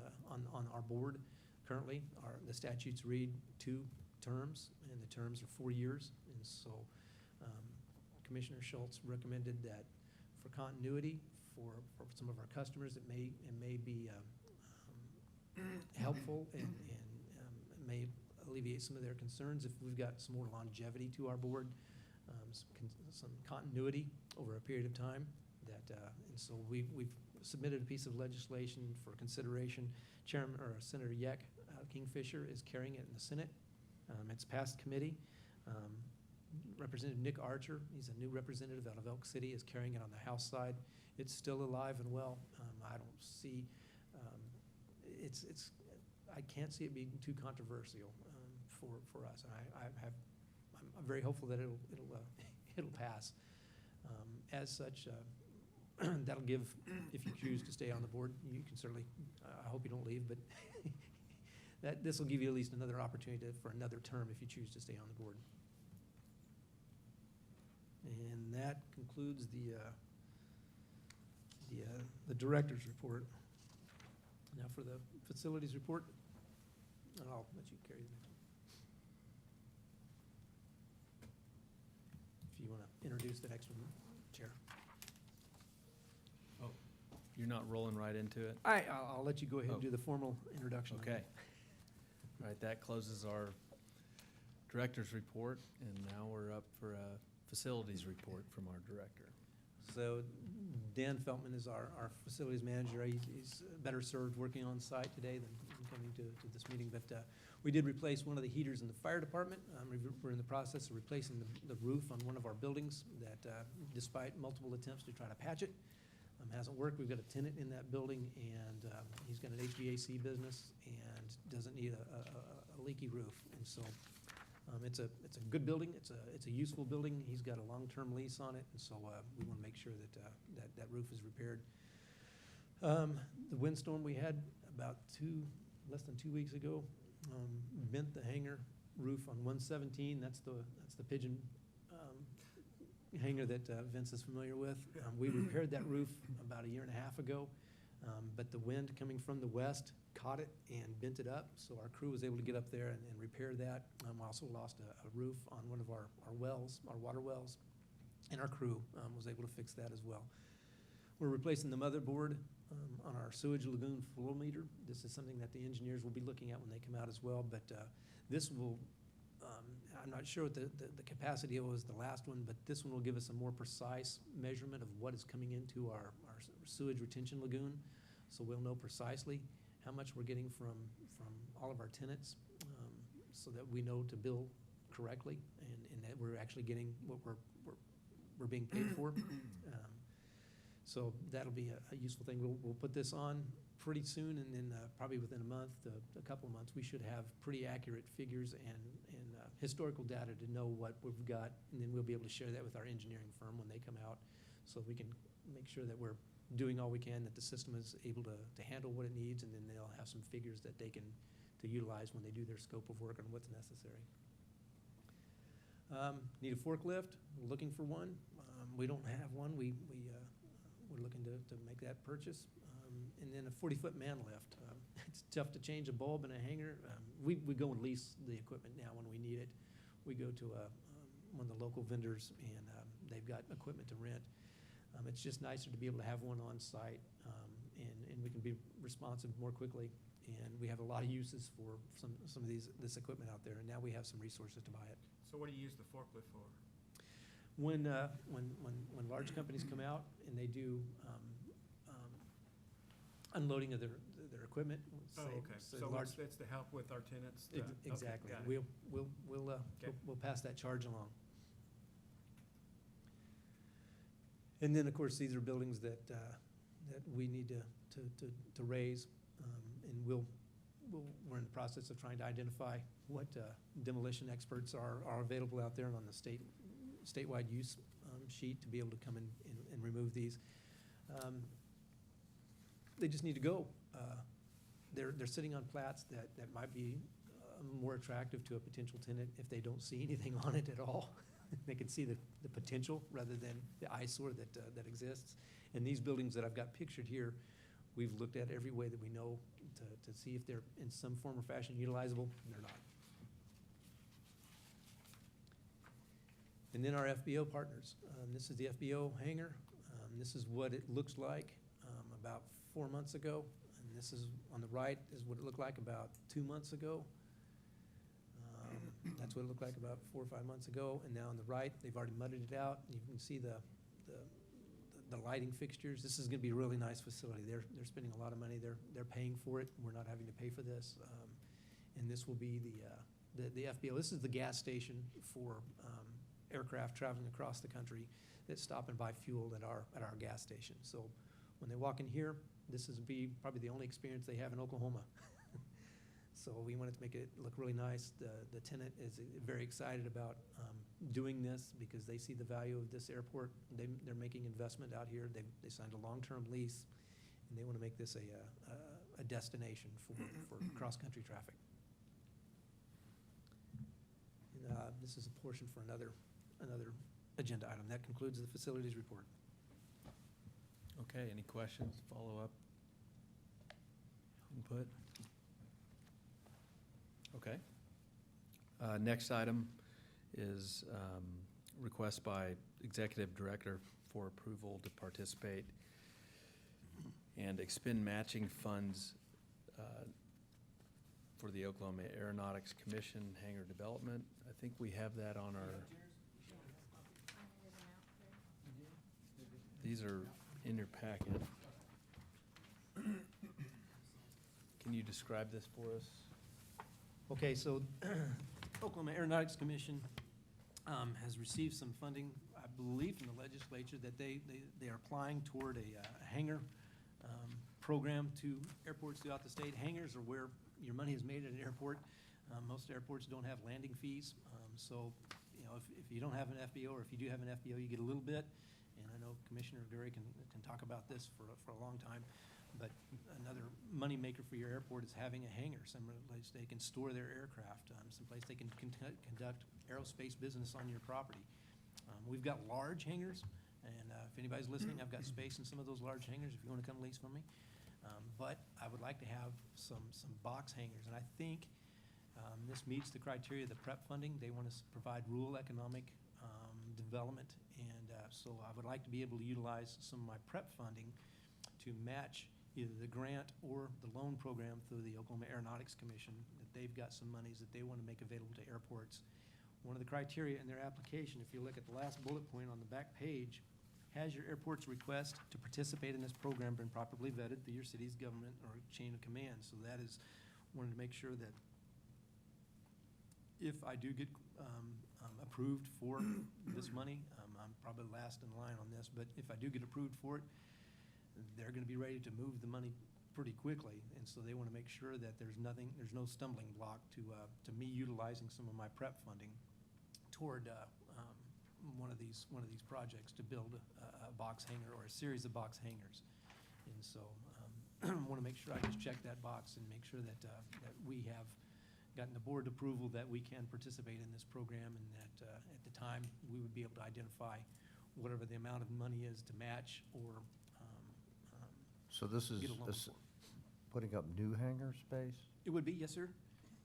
our board. Currently, the statutes read 2 terms, and the terms are 4 years. And so Commissioner Schultz recommended that for continuity, for some of our customers, it may be helpful and may alleviate some of their concerns if we've got some more longevity to our board, some continuity over a period of time. And so we've submitted a piece of legislation for consideration. Senator Yeck Kingfisher is carrying it in the Senate. It's passed committee. Representative Nick Archer, he's a new representative out of Elk City, is carrying it on the House side. It's still alive and well. I don't see, I can't see it being too controversial for us. And I'm very hopeful that it'll pass. As such, that'll give, if you choose to stay on the board, you can certainly, I hope you don't leave, but this will give you at least another opportunity for another term if you choose to stay on the board. And that concludes the director's report. Now for the facilities report, and I'll let you carry the next one. If you want to introduce the next one, Chair. Oh, you're not rolling right into it? I'll let you go ahead and Oh. do the formal introduction. on Okay. that. All right, that closes our director's report, and now we're up for a facilities report from our director. So Dan Feltman is our facilities manager. He's better served working on site today than coming to this meeting. But we did replace one of the heaters in the fire department. We're in the process of replacing the roof on one of our buildings that, despite multiple attempts to try to patch it, hasn't worked. We've got a tenant in that building, and he's got an HVAC business and doesn't need a leaky roof. And so it's a good building. It's a useful building. He's got a long-term lease on it, and so we want to make sure that roof is repaired. The windstorm we had about less than 2 weeks ago bent the hangar roof on 117. That's the pigeon hangar that Vince is familiar with. We repaired that roof about 1.5 years ago, but the wind coming from the west caught it and bent it up, so our crew was able to get up there and repair that. Also lost a roof on one of our wells, our water wells, and our crew was able to fix that as well. We're replacing the motherboard on our sewage lagoon flow meter. This is something that the engineers will be looking at when they come out as well, but this will, I'm not sure what the capacity was the last one, but this one will give us a more precise measurement of what is coming into our sewage retention lagoon. So we'll know precisely how much we're getting from all of our tenants, so that we know to bill correctly and that we're actually getting what we're being paid for. So that'll be a useful thing. We'll put this on pretty soon, and then probably within a month to a couple of months, we should have pretty accurate figures and historical data to know what we've got, and then we'll be able to share that with our engineering firm when they come out, so we can make sure that we're doing all we can, that the system is able to handle what it needs, and then they'll have some figures that they can utilize when they do their scope of work on what's necessary. Need a forklift, we're looking for one. We don't have one. We're looking to make that purchase. And then a 40-foot man lift. It's tough to change a bulb in a hangar. We go and lease the equipment now when we need it. We go to one of the local vendors, and they've got equipment to rent. It's just nicer to be able to have one on site, and we can be responsive more quickly. And we have a lot of uses for some of this equipment out there, and now we have some resources to buy it. So what do you use the forklift for? When large companies come out and they do unloading of their equipment. Oh, okay. say So large- it's to help with our tenants? Ex- Okay, Exactly. got it. We'll pass that charge along. And then, of course, these are buildings that we need to raise, and we're in the process of trying to identify what demolition experts are available out there and on the statewide use sheet to be able to come in and remove these. They just need to go. They're sitting on plats that might be more attractive to a potential tenant if they don't see anything on it at all. They can see the potential rather than the eyesore that exists. And these buildings that I've got pictured here, we've looked at every way that we know to see if they're in some form or fashion utilizable, and they're not. And then our FBO partners. This is the FBO hangar. This is what it looks like about 4 months ago. And this is, on the right, is what it looked like about 2 months ago. That's what it looked like about 4 or 5 months ago. And now on the right, they've already mudded it out. You can see the lighting fixtures. This is going to be a really nice facility. They're spending a lot of money. They're paying for it. We're not having to pay for this. And this will be the FBO. This is the gas station for aircraft traveling across the country that stop and buy fuel at our gas station. So when they walk in here, this is probably the only experience they have in Oklahoma. So we wanted to make it look really nice. The tenant is very excited about doing this because they see the value of this airport. They're making investment out here. They signed a long-term lease, and they want to make this a destination for cross-country traffic. And, this is a portion for another agenda item. That concludes the facilities report. Okay, any questions, follow-up, input? Okay. Next item is request by Executive Director for approval to participate and expend matching funds for the Oklahoma Aeronautics Commission hangar development. I think we have that on our, these are in your packet. Can you describe this for us? Okay, so Oklahoma Aeronautics Commission has received some funding, I believe, from the legislature that they are applying toward a hangar program to airports throughout the state. Hangars are where your money is made at an airport. Most airports don't have landing fees. So, you know, if you don't have an FBO, or if you do have an FBO, you get a little bit. And I know Commissioner Gurry can talk about this for a long time. But another moneymaker for your airport is having a hangar, someplace they can store their aircraft, someplace they can conduct aerospace business on your property. We've got large hangars, and if anybody's listening, I've got space in some of those large hangars if you want to come lease from me. But I would like to have some box hangars, and I think this meets the criteria of the PREP funding. They want to provide rural economic development, and so I would like to be able to utilize some of my PREP funding to match either the grant or the loan program through the Oklahoma Aeronautics Commission, that they've got some monies that they want to make available to airports. One of the criteria in their application, if you look at the last bullet point on the back page, has your airport's request to participate in this program been properly vetted through your city's government or chain of command? So that is, wanted to make sure that if I do get approved for this money, I'm probably last in line on this, but if I do get approved for it, they're going to be ready to move the money pretty quickly, and so they want to make sure that there's no stumbling block to me utilizing some of my PREP funding toward one of these projects to build a box hangar or a series of box hangars. And so I want to make sure I just check that box and make sure that we have gotten the board approval that we can participate in this program, and that at the time we would be able to identify whatever the amount of money is to match or So this is get a loan this for. putting up new hangar space? It would be, yes, sir.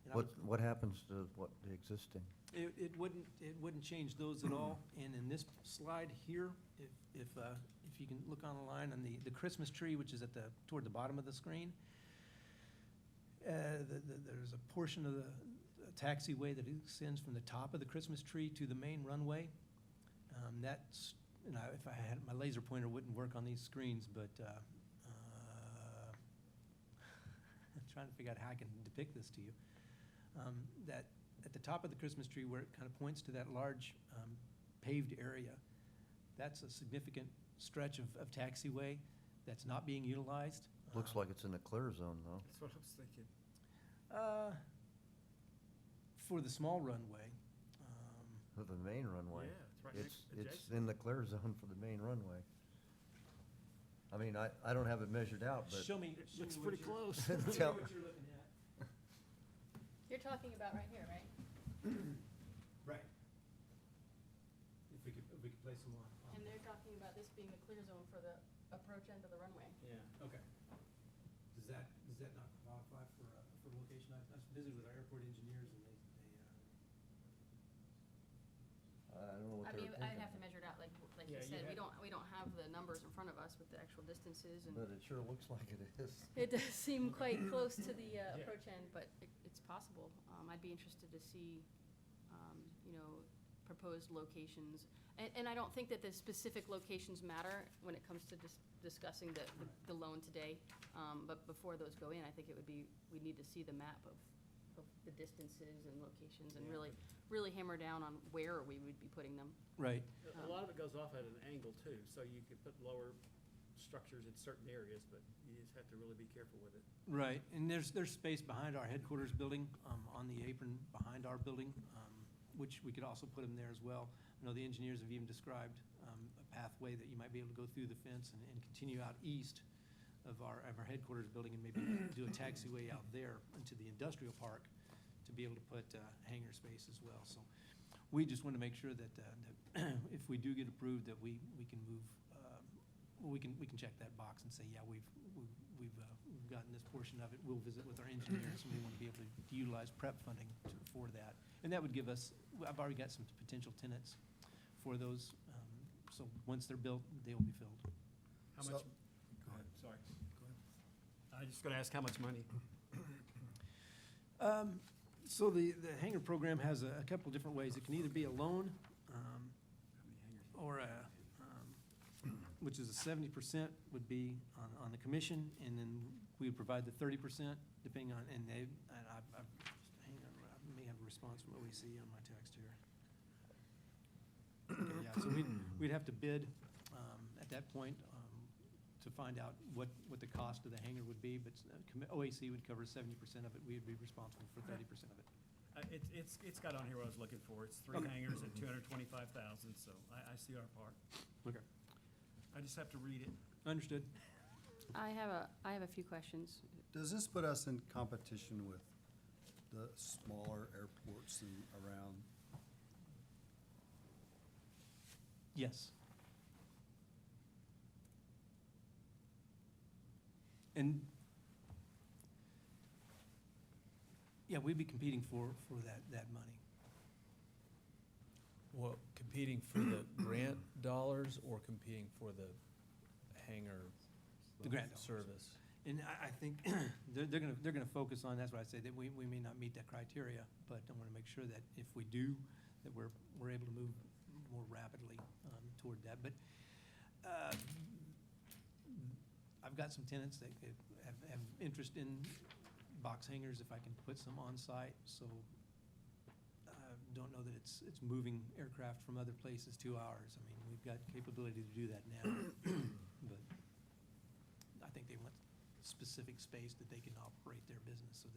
And I What happens to the existing? It wouldn't change those at all. And in this slide here, if you can look on the line on the Christmas tree, which is toward the bottom of the screen, there's a portion of the taxiway that extends from the top of the Christmas tree to the main runway. That's, if I had, my laser pointer wouldn't work on these screens, but I'm trying to figure out how I can depict this to you. That at the top of the Christmas tree, where it kind of points to that large paved area, that's a significant stretch of taxiway that's not being utilized. Looks like it's in the clear zone, though. That's what I was thinking. For the small runway, For the main runway. Yeah, it's right next, It's adjacent. in the clear zone for the main runway. I mean, I don't have it measured out, but show me. Looks what pretty you're- close. show me Tell- what you're looking at. You're talking about right here, right? Right. If we could place them on. And they're talking about this being the clear zone for the approach end of the runway. Yeah. Okay. Does that not qualify for location? I've visited with our airport engineers, and I don't know what I they're mean, thinking. I'd have to measure it out, like Yeah, you you said, we have- don't have the numbers in front of us with the actual distances, and But it sure looks like it is. it does seem quite close to the approach end, but it's possible. I'd be interested to see, proposed locations. And I don't think that the specific locations matter when it comes to discussing the loan today. But before those go in, I think we need to see the map of the distances and locations, and Yeah. really hammer down on where we would be putting them. Right. A lot of it goes off at an angle too, so you could put lower structures in certain areas, but you just have to really be careful with it. Right, and there's space behind our headquarters building, on the apron behind our building, which we could also put them there as well. I know the engineers have even described a pathway that you might be able to go through the fence and continue out east of our headquarters building, and maybe do a taxiway out there into the industrial park to be able to put hangar space as well. So We just want to make sure that if we do get approved, that we can move, we can check that box and say, yeah, we've gotten this portion of it. We'll visit with our engineers, and we want to be able to utilize prep funding for that. And that would give us, I've already got some potential tenants for those. So once they're built, they will be filled. How So- much? Go ahead, sorry. I just gonna ask how much money? So the hangar program has a couple different ways. It can either be a loan, or which is a 70% would be on the commission, and then we would provide the 30%, depending on, and hang on, I may have a response from OEC on my text here. Okay, yeah, so we'd have to bid at that point to find out what the cost of the hangar would be, but OAC would cover 70% of it. We would be responsible for 30% of it. It's got on here what I was looking for. It's 3 hangars at 225,000, so I see our part. Okay. I just have to read it. Understood. I have a few questions. Does this put us in competition with the smaller airports around? Yes. And, yeah, we'd be competing for that money. Well, competing for the grant dollars or competing for the hangar The grant dollars. service? And I think they're gonna focus on, that's why I say that we may not meet that criteria, but I wanna make sure that if we do, that we're able to move more rapidly toward that. But I've got some tenants that have interest in box hangars if I can put some on site, so don't know that it's moving aircraft from other places to ours. I mean, we've got capability to do that now, but I think they want specific space that they can operate their business, so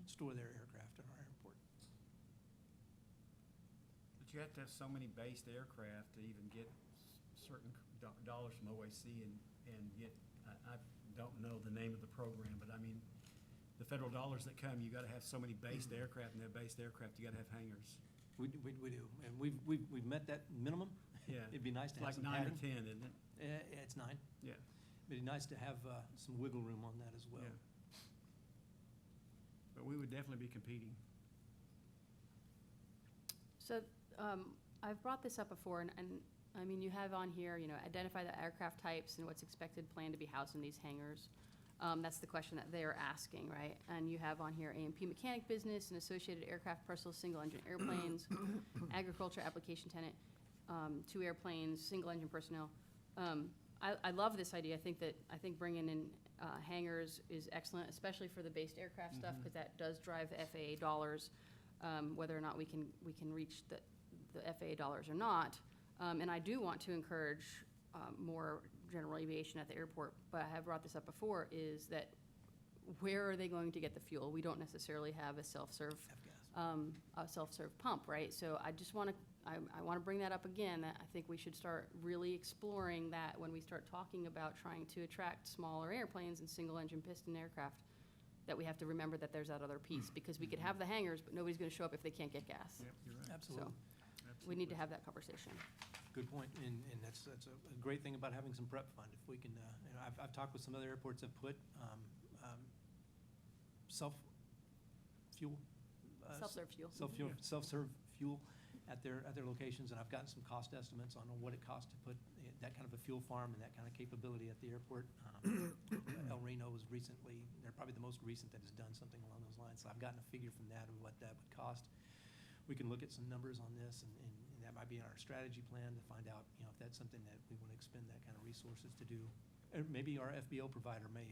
store their aircraft in our airport. But you have to have so many based aircraft to even get certain dollars from OAC and get, I don't know the name of the program, but I mean, the federal dollars that come, you gotta have so many based aircraft, and they're based aircraft, you gotta have hangars. We do, and we've met that minimum. Yeah. It'd be nice to have Like some 9 or padding. 10, isn't it? It's 9. Yeah. It'd be nice to have some wiggle room on that as well. Yeah. But we would definitely be competing. So, I've brought this up before, and I mean, you have on here, identify the aircraft types and what's expected planned to be housed in these hangars. That's the question that they're asking, right? And you have on here A&P mechanic business and associated aircraft parcels, single-engine airplanes, agriculture application tenant, 2 airplanes, single-engine personnel. I love this idea. I think bringing in hangars is excellent, especially for the based aircraft stuff, because that does drive FAA dollars, whether or not we can reach the FAA dollars or not. And I do want to encourage more general aviation at the airport, but I have brought this up before, is that where are they going to get the fuel? We don't necessarily have a self-serve pump, right? So I just want to, I want to bring that up again, that I think we should start really exploring that when we start talking about trying to attract smaller airplanes and single-engine piston aircraft, that we have to remember that there's that other piece, because we could have the hangars, but nobody's going to show up if they can't get gas. Yep, you're right. Absolutely. We need to have that conversation. Good point, and that's a great thing about having some prep fund. If we can, I've talked with some other airports that put self-fuel. Self-serve fuel. Self-serve fuel at their locations, and I've gotten some cost estimates on what it costs to put that kind of a fuel farm and that kind of capability at the airport. El Reno was recently, they're probably the most recent that has done something along those lines, so I've gotten a figure from that of what that would cost. We can look at some numbers on this, and that might be in our strategy plan to find out, if that's something that we want to expend that kind of resources to do. Or maybe our FBO provider may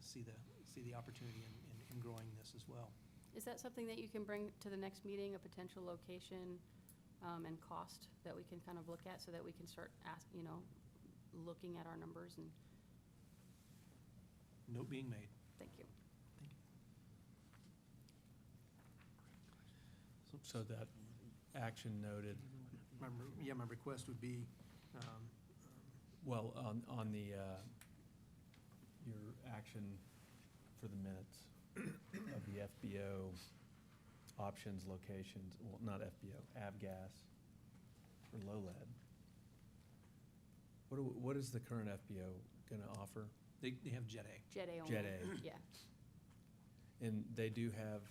see the opportunity in growing this as well. Is that something that you can bring to the next meeting, a potential location and cost that we can kind of look at, so that we can start looking at our numbers? And Note being made. thank you. So that action noted, My request would be, well, on the, your action for the minutes of the FBO options, locations, well, not FBO, avgas for low lead. What is the current FBO gonna offer? They have Jet A. Jet A only. Jet A. Yeah. And they do have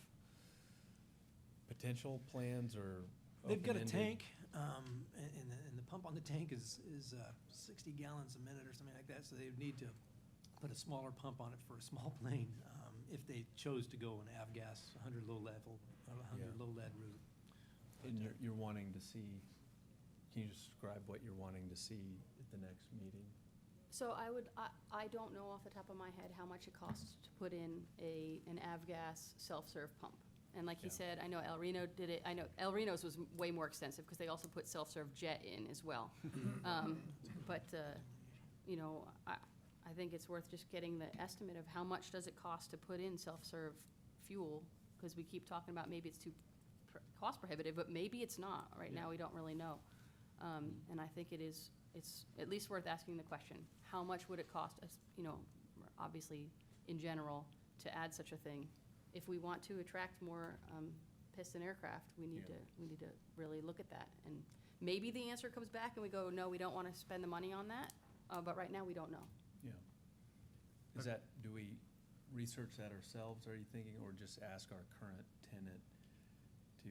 potential plans or They've got a open-ended? tank, and the pump on the tank is 60 gallons a minute or something like that, so they would need to put a smaller pump on it for a small plane, if they chose to go an avgas, 100 low level, 100 Yeah. low lead route. And you're wanting to see, can you describe what you're wanting to see at the next meeting? So I don't know off the top of my head how much it costs to put in an avgas self-serve pump. And like he Yeah. said, I know El Reno did it, I know El Reno's was way more extensive because they also put self-serve jet in as well. But, you know, I think it's worth just getting the estimate of how much does it cost to put in self-serve fuel? Because we keep talking about maybe it's too cost prohibitive, but maybe it's not. Right now, we don't really know. And I think it's at least worth asking the question, how much would it cost us, you know, obviously, in general, to add such a thing? If we want to attract more piston aircraft, we need to really look at that. And maybe the answer comes back and we go, no, we don't want to spend the money on that, but right now, we don't know. Yeah. Is that, do we research that ourselves, are you thinking, or just ask our current tenant to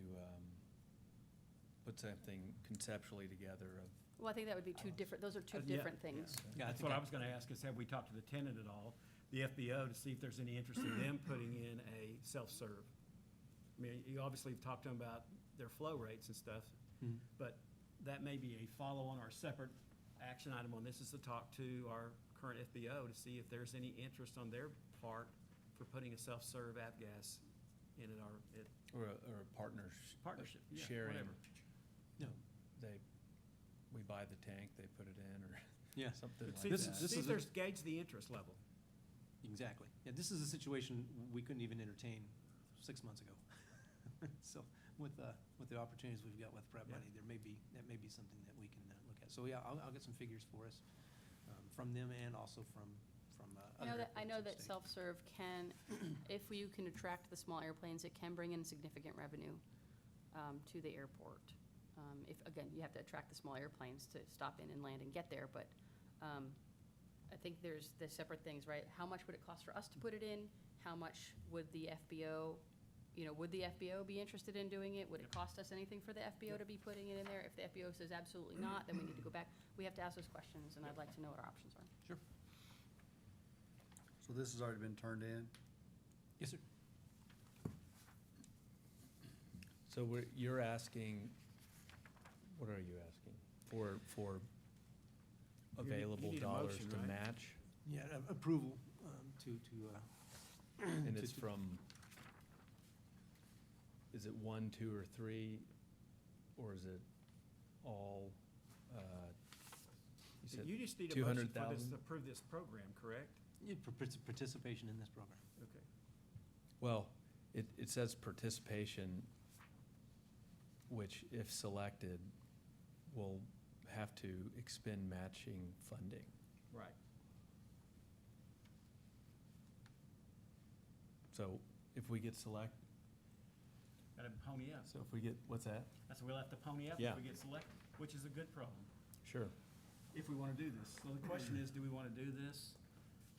put something conceptually together of? Well, I think that would be those are two Yeah. different things. Yeah, That's what I was gonna ask, is have we talked to the tenant at all, the FBO, to see if there's any interest in them putting in a self-serve? I mean, you obviously have talked to them about their flow rates and stuff, Mhm. but that may be a follow-on or a separate action item on this, is to talk to our current FBO to see if there's any interest on their part for putting a self-serve avgas in at Or a partnership, yeah, sharing. whatever. No. We buy the tank, they put it in, or Yeah. something But like see, that. This see is if there's, gauge the interest level. Exactly. Yeah, this is a situation we couldn't even entertain 6 months ago. So with the opportunities we've got with prep Yeah. money, that may be something that we can look at. So yeah, I'll get some figures for us from them and also from I know other that airports in the state. self-serve can, if you can attract the small airplanes, it can bring in significant revenue to the airport. If, again, you have to attract the small airplanes to stop in and land and get there, but I think there's the separate things, right? How much would it cost for us to put it in? How much would the FBO, you know, would the FBO be interested in doing it? Would it cost us anything for the FBO to be putting it in there? If the FBO says absolutely not, then we need to go back. We have to ask those questions, and I'd like to know what our options are. Sure. So this has already been turned in? Yes, sir. So you're asking, what are you asking? For You available need a dollars motion, to right? match? Yeah, approval to. And to- it's from, is it 1, 2, or 3, or is it all, you said You just need a motion for this, 200,000? to approve this program, correct? Participation in this program. Okay. Well, it says participation, which if selected, will have to expend matching funding. Right. So if we get select, Gotta pony up. so if we get, what's that? That's why we'll have to pony up Yeah. if we get selected, which is a good problem, Sure. if we wanna do this. So the question is, do we wanna do this?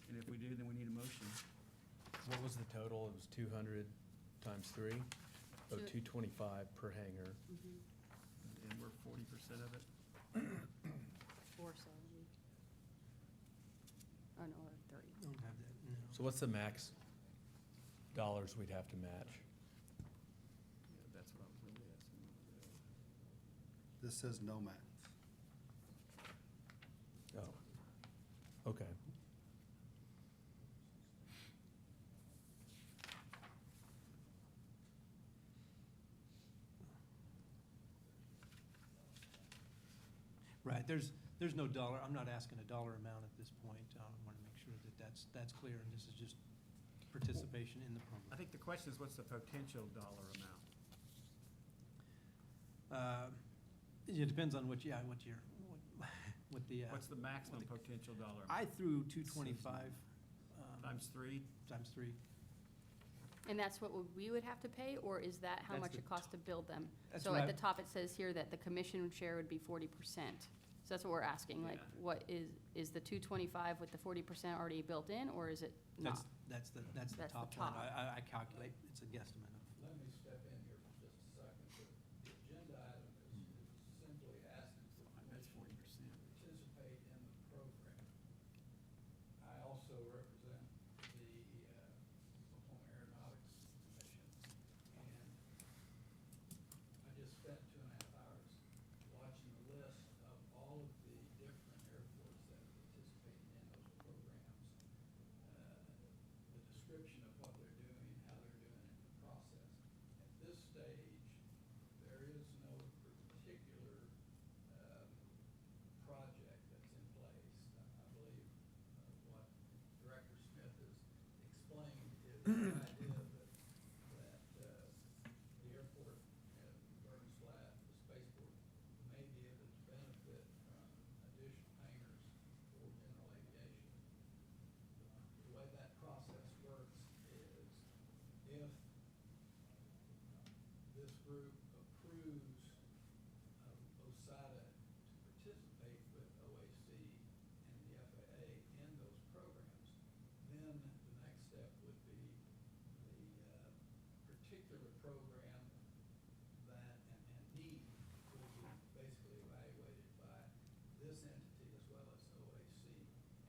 And if we do, then we need a motion. What was the total? It was 200 times 3? Oh, Two- 225 per hangar. And we're 40% of it. 470. Oh, no, or 30. Don't have that, no. So what's the max dollars we'd have to match? Yeah, that's what I was really asking. This says no max. Oh, okay. Right, there's no dollar, I'm not asking a dollar amount at this point. I want to make sure that that's clear, and this is just participation in the I program. think the question is, what's the potential dollar amount? It depends on what the. What's the maximum potential dollar I amount? threw 225. Times 3? Times 3. And that's what we would have to pay, or is that how That's much the it costs to build them? That's So what at the I- top, it says here that the commission share would be 40%. So that's what we're asking, like, Yeah. what is the 225 with the 40% already built in, or is it not? That's the That's the top line. top. I calculate, it's a guesstimate of. Let me step in here for just a second. The agenda item is simply asking for That's permission 40%. to participate in the program. I also represent the Oklahoma Aeronautics Commission, and I just spent 2.5 hours watching the list of all of the different airports that are participating in those programs, the description of what they're doing, how they're doing it, the process. At this stage, there is no particular project that's in place. I believe what Director Smith has explained is the idea that the airport at Burns Flat, the spaceport, may be able to benefit from additional hangars for general aviation. The way that process works is if this group approves OSIDA to participate with OAC and the FAA in those programs, then the next step would be the particular program that and need will be basically evaluated by this entity as well as OAC.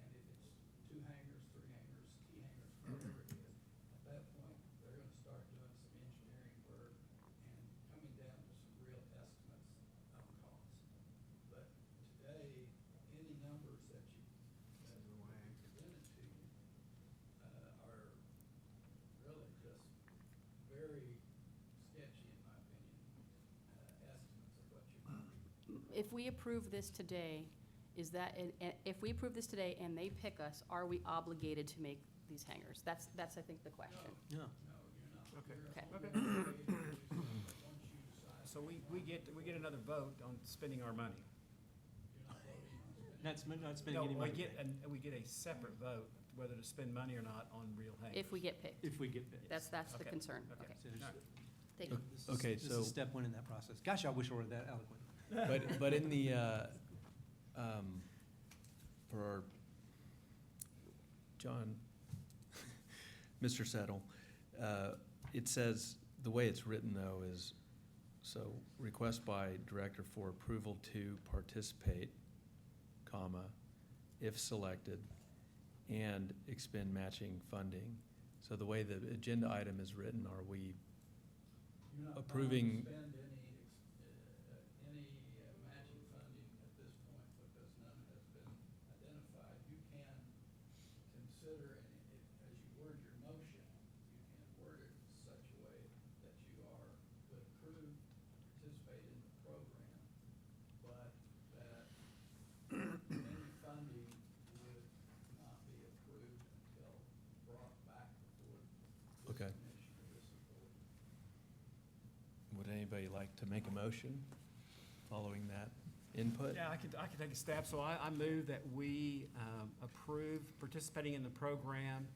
And if it's 2 hangars, 3 hangars, T hangars, whatever it is, at that point, they're gonna start doing some engineering work and coming down to some real estimates of cost. But today, any numbers that will be presented to you are really just very sketchy, in my opinion, estimates of what you might be. If we approve this today, is that, if we approve this today and they pick us, are we obligated to make these hangars? That's I think, the question. No. No, you're not. Okay. You're Okay. Okay. obligated to do something once you decide. So we get another vote on spending our money. You're not voting on spending. Not spending No, any money. today. we get a separate vote whether to spend money or not on real hangars. If we get picked. If we get picked. That's the Okay. concern. Okay. Okay. So there's- All right. Thank you. this is- Okay, This so- is step 1 in that process. Gosh, I wish I were that eloquent. But in the, for our, John, Mr. Settle, it says, the way it's written though is, so request by director for approval to participate, comma, if selected, and expend matching funding. So the way the agenda item is written, are we You're not bound to approving? spend any matching funding at this point because none has been identified. You can consider, and as you word your motion, you can word it in such a way that you are to approve, participate in the program, but that any funding would not be approved until brought back before this Okay. commission or this authority. Would anybody like to make a motion following that input? Yeah, I could take a stab. So I move that we approve participating in the program,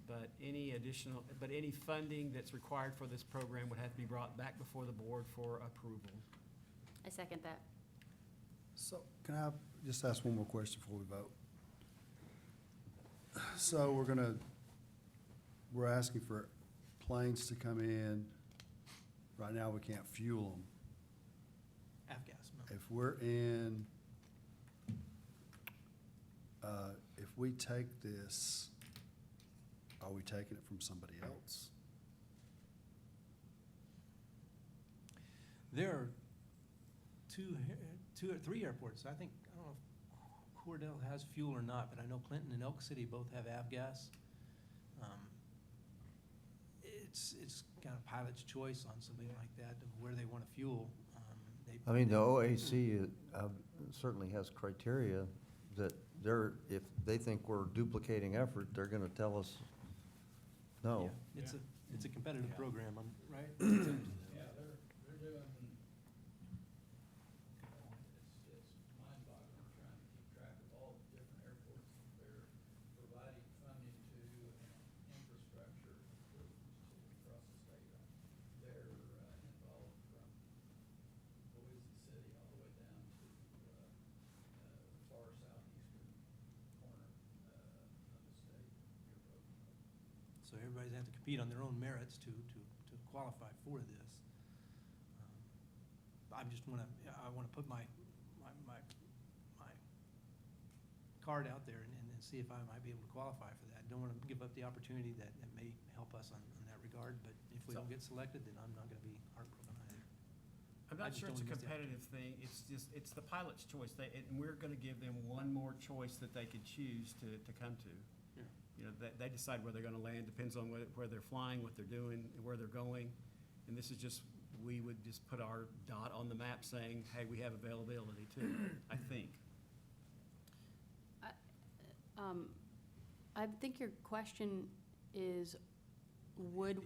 but any funding that's required for this program would have to be brought back before the board for approval. I second that. So can I just ask one more question before we vote? So we're asking for planes to come in. Right now, we can't fuel them. Avgas, no. If we're in, if we take this, are we taking it from somebody else? There are two or three airports. I don't know if Cordell has fuel or not, but I know Clinton and Elk City both have avgas. It's kind of pilot's choice on something like that, of where they want to fuel. I mean, the OAC certainly has criteria that if they think we're duplicating effort, they're gonna tell us no. Yeah, it's a competitive Yeah. program, right? Yeah, they're doing, it's mind-boggling trying to keep track of all the different airports that they're providing funding to and infrastructure improvements to. have to compete on their own merits to qualify for this. I just want to, I want to put my card out there and see if I might be able to qualify for that. Don't want to give up the opportunity that may help us on that regard, but if we don't get selected, then I'm not going to be heartbroken either. I'm I not just sure it's a don't miss the competitive thing, it's just, it's the pilot's choice, and we're gonna give them one more choice that they could choose to come to. Yeah. You know, they decide where they're gonna land, depends on where they're flying, what they're doing, and where they're going. And this is just, we would just put our dot on the map saying, hey, we have availability too, I think. I think your question is, would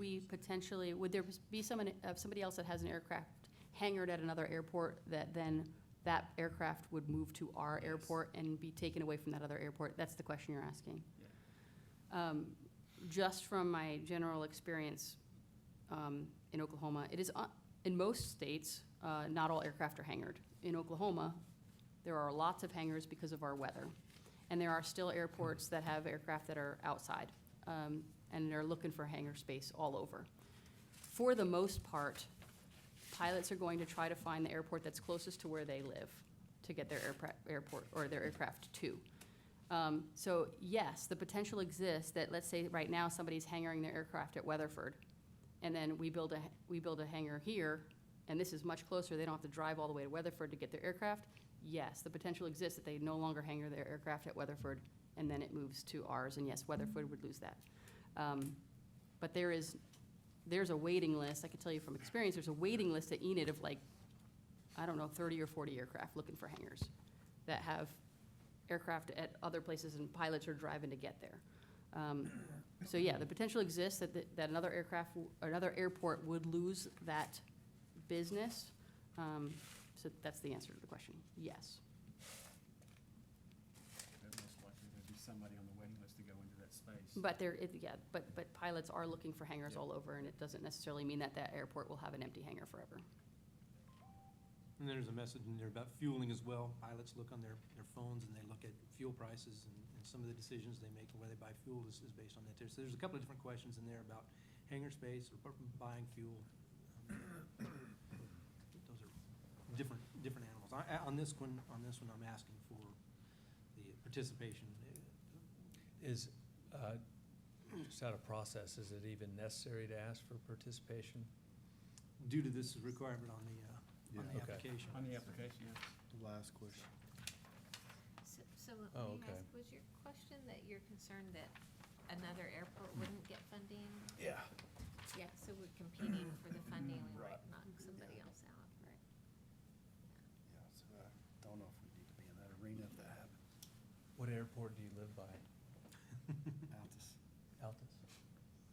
there be somebody else that has an aircraft hangared at another airport that then that aircraft would move to our Yes. airport and be taken away from that other airport? That's the question you're asking. Yeah. Just from my general experience in Oklahoma, it is, in most states, not all aircraft are hangared. In Oklahoma, there are lots of hangars because of our weather. And there are still airports that have aircraft that are outside, and they're looking for hangar space all over. For the most part, pilots are going to try to find the airport that's closest to where they live to get their aircraft to. So yes, the potential exists that, let's say right now somebody's hangaring their aircraft at Weatherford, and then we build a hangar here, and this is much closer, they don't have to drive all the way to Weatherford to get their aircraft. Yes, the potential exists that they no longer hangar their aircraft at Weatherford, and then it moves to ours, and yes, Weatherford would lose that. But there's a waiting list, I can tell you from experience, there's a waiting list at Enid of like, I don't know, 30 or 40 aircraft looking for hangars that have aircraft at other places, and pilots are driving to get there. So yeah, the potential exists that another airport would lose that business. So that's the answer to the question, yes. But most likely there'd be somebody on the waiting list to go into that space. But but pilots are looking for hangars all over, and it doesn't necessarily mean that that airport will have an empty hangar forever. And there's a message in there about fueling as well. Pilots look on their phones and they look at fuel prices, and some of the decisions they make and where they buy fuel is based on that too. So there's a couple of different questions in there about hangar space or buying fuel. Those are different animals. On this one, I'm asking for the participation. Is, just out of process, is it even necessary to ask for participation? Due to this requirement on the Okay. application. On the application, yeah. The last question. So Oh, let me okay. ask, was your question that you're concerned that another airport wouldn't get funding? Yeah. Yeah, so we're competing for the funding, we Right. might knock somebody else out, right? Yeah, so I don't know if we need to be in that arena if that happens. What airport do you live by? Altus. Altus?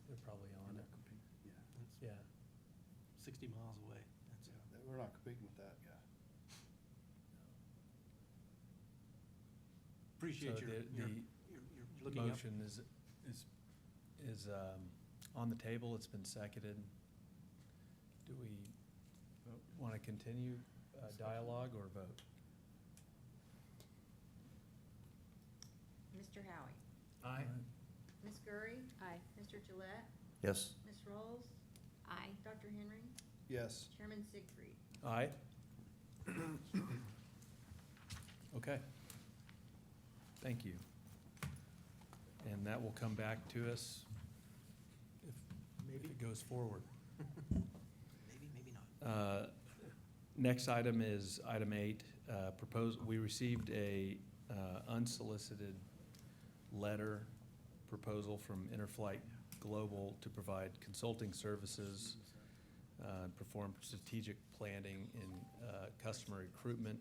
They're probably on it. Yeah, Yeah. 60 miles away. That's we're not competing with that guy. Appreciate So your the looking up. motion is on the table, it's been seconded. Do we want to continue dialogue or vote? Mr. Howie, Aye. Ms. Gurry, Aye. Mr. Gillette, Yes. Ms. Rolls, Aye. Dr. Henry, Yes. Chairman Siegfried. Aye. Okay. Thank you. And that will come back to us if it goes forward. Maybe not. Next item is item 8, we received a unsolicited letter proposal from Interflight Global to provide consulting services, perform strategic planning in customer recruitment.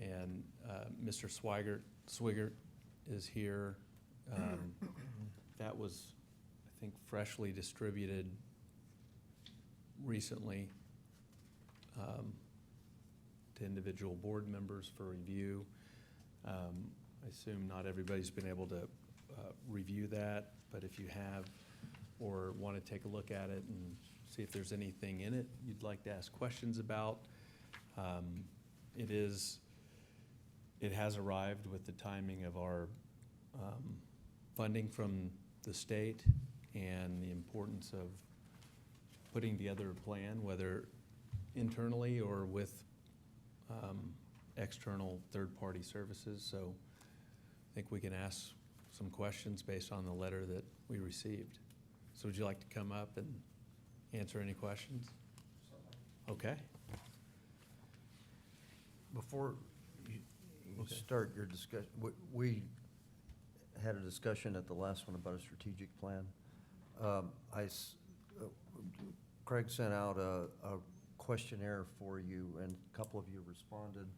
And Mr. Swigert is here. That was, I think, freshly distributed recently to individual board members for review. I assume not everybody's been able to review that, but if you have or want to take a look at it and see if there's anything in it you'd like to ask questions about, it has arrived with the timing of our funding from the state and the importance of putting together a plan, whether internally or with external third-party services. So I think we can ask some questions based on the letter that we received. So would you like to come up and answer any questions? Okay. Before you Okay. start your discussion, we had a discussion at the last one about a strategic plan. Craig sent out a questionnaire for you, and a couple of you responded.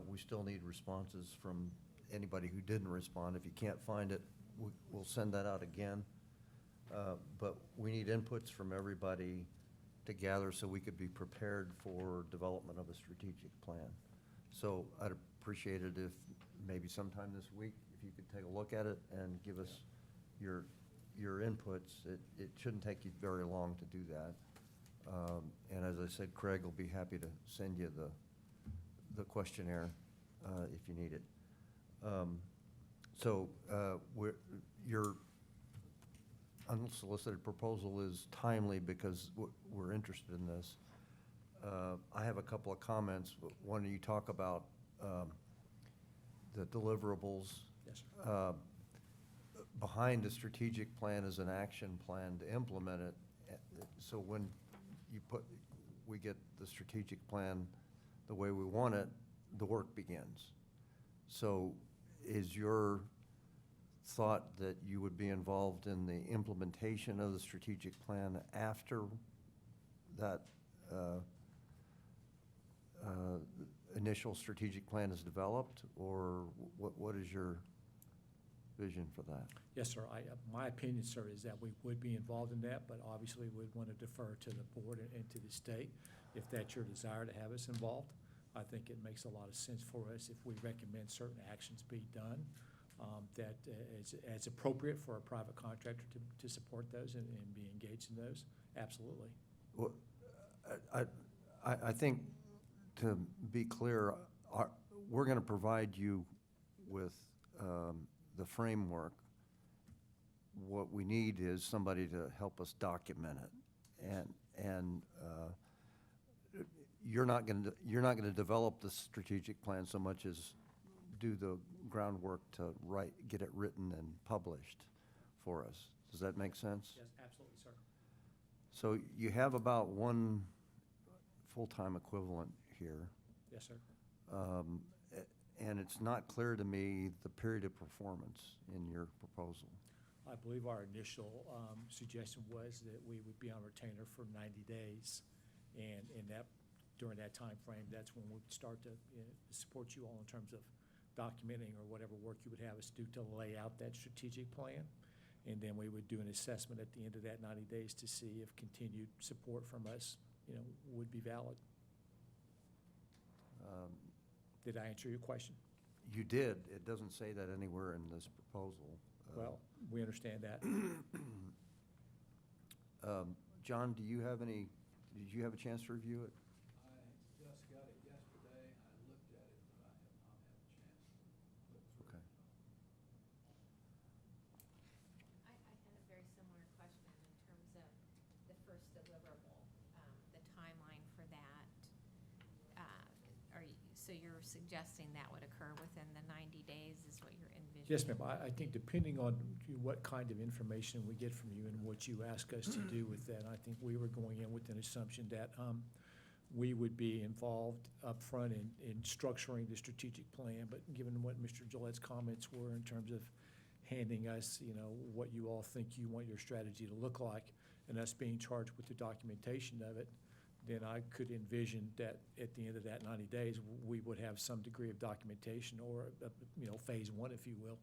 We still need responses from anybody who didn't respond. If you can't find it, we'll send that out again. But we need inputs from everybody to gather so we could be prepared for development of a strategic plan. So I'd appreciate it if maybe sometime this week, if you could take a look at it and give us your inputs. It shouldn't take you very long to do that. And as I said, Craig will be happy to send you the questionnaire if you need it. Your unsolicited proposal is timely because we're interested in this. I have a couple of comments. One, you talk about the deliverables. Yes, sir. Behind the strategic plan is an action plan to implement it. So when we get the strategic plan the way we want it, the work begins. So is your thought that you would be involved in the implementation of the strategic plan after that initial strategic plan is developed, or what is your vision for that? Yes, sir. My opinion, sir, is that we would be involved in that, but obviously we'd want to defer to the board and to the state. If that's your desire to have us involved, I think it makes a lot of sense for us if we recommend certain actions be done that as appropriate for a private contractor to support those and be engaged in those. Absolutely. Well, I think, to be clear, we're going to provide you with the framework. What we need is somebody to help us document it. And you're not going to develop the strategic plan so much as do the groundwork to get it written and published for us. Does that make sense? Yes, absolutely, sir. So you have about one full-time equivalent here. Yes, sir. And it's not clear to me the period of performance in your proposal. I believe our initial suggestion was that we would be on retainer for 90 days. And during that time frame, that's when we'd start to support you all in terms of documenting or whatever work you would have us do to lay out that strategic plan. And then we would do an assessment at the end of that 90 days to see if continued support from us, would be valid. Did I answer your question? You did. It doesn't say that anywhere in this proposal. Well, we understand that. John, did you have a chance to review it? I just got it yesterday. I looked at it, but I have not had a chance to look through Okay. it. I had a very similar question in terms of the first deliverable, the timeline for that. So you're suggesting that would occur within the 90 days is what you're envisioning? Yes, ma'am. I think depending on what kind of information we get from you and what you ask us to do with that, I think we were going in with an assumption that we would be involved upfront in structuring the strategic plan. But given what Mr. Gillette's comments were in terms of handing us, what you all think you want your strategy to look like, and us being charged with the documentation of it, then I could envision that at the end of that 90 days, we would have some degree of documentation or, phase one, if you will,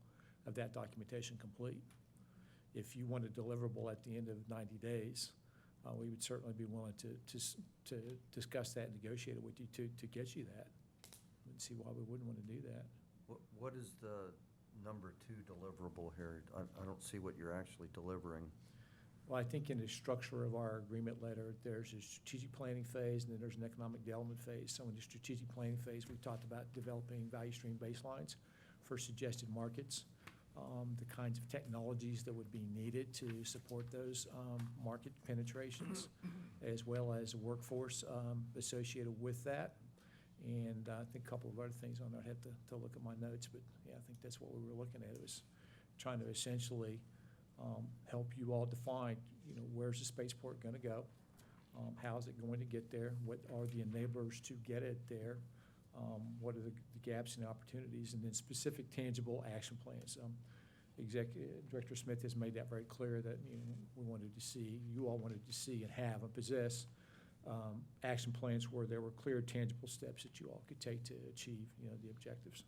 of that documentation complete. If you want a deliverable at the end of 90 days, we would certainly be willing to discuss that and negotiate it with you to get you that. Wouldn't see why we wouldn't want to do that. What is the number 2 deliverable here? I don't see what you're actually delivering. Well, I think in the structure of our agreement letter, there's a strategic planning phase, and then there's an economic development phase. So in the strategic planning phase, we've talked about developing value stream baselines for suggested markets. the kinds of technologies that would be needed to support those market penetrations, as well as workforce associated with that. And I think a couple of other things on there. I'd have to look at my notes, but yeah, I think that's what we were looking at. It was trying to essentially help you all define, where's the spaceport going to go? How is it going to get there? What are the enablers to get it there? What are the gaps and opportunities? And then specific tangible action plans. Director Smith has made that very clear that we wanted to see, you all wanted to see and have and possess action plans where there were clear, tangible steps that you all could take to achieve, the objectives.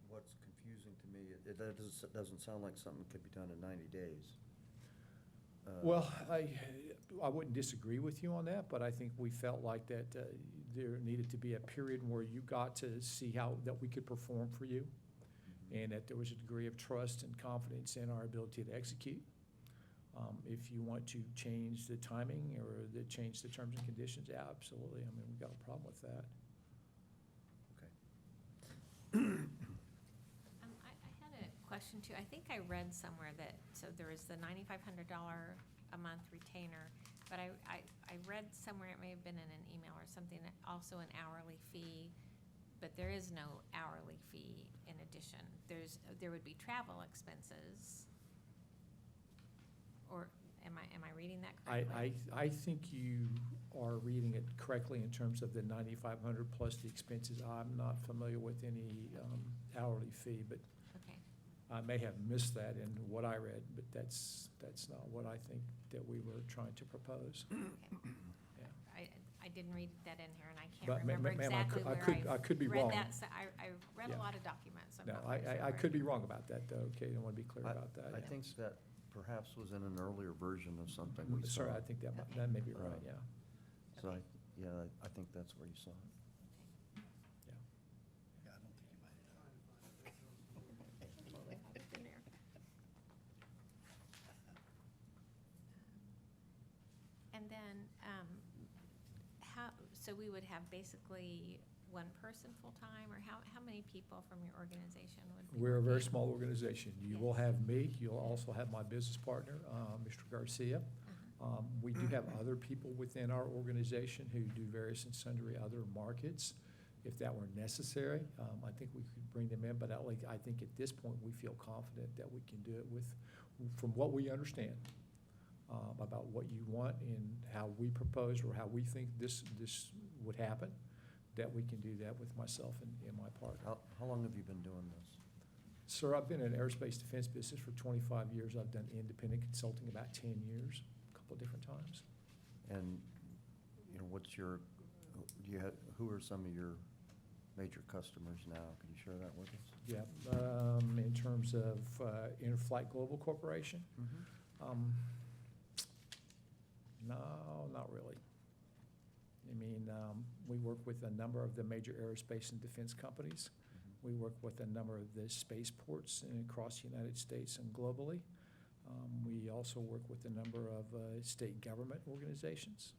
What's confusing to me, that doesn't sound like something that could be done in 90 days. Well, I wouldn't disagree with you on that, but I think we felt like that there needed to be a period where you got to see that we could perform for you, and that there was a degree of trust and confidence in our ability to execute. If you want to change the timing or change the terms and conditions, yeah, absolutely. I mean, we've got a problem with that. Okay. I had a question too. I think I read somewhere that, so there is the $9,500 a month retainer, but I read somewhere, it may have been in an email or something, that also an hourly fee, but there is no hourly fee in addition. There would be travel expenses, or am I reading that correctly? I think you are reading it correctly in terms of the 9,500 plus the expenses. I'm not familiar with any hourly fee, but Okay. I may have missed that in what I read, but that's not what I think that we were trying to propose. Okay. Yeah. I didn't read that in here, and I can't But remember ma'am, exactly I where could be read wrong. that. So I read Yeah. a lot of documents. I'm No, not quite sure I where. could be wrong about that, though, okay? I want to be clear about that. I yeah. think that perhaps was in an earlier version of something we saw. Sorry, I think that Okay. that may be right, Right. yeah. So, Okay. I think that's where you saw it. Yeah, I don't think you might have. In there. And then, so we would have basically one person full-time, or how many people from your organization would be We're a very working? small organization. You will Yes. have me, you'll also have my business partner, Mr. Garcia. Uh-huh. We do have other people within our organization who do various and sundry other markets. If that were necessary, I think we could bring them in, but I think at this point, we feel confident that we can do it from what we understand about what you want and how we propose or how we think this would happen, that we can do that with myself and my partner. How long have you been doing this? Sir, I've been in the aerospace defense business for 25 years. I've done independent consulting about 10 years, a couple of different times. And, who are some of your major customers now? Can you share that with us? Yeah, in terms of Interflight Global Corporation? No, not really. I mean, we work with a number of the major aerospace and defense companies. We work with a number of the spaceports across the United States and globally. We also work with a number of state government organizations.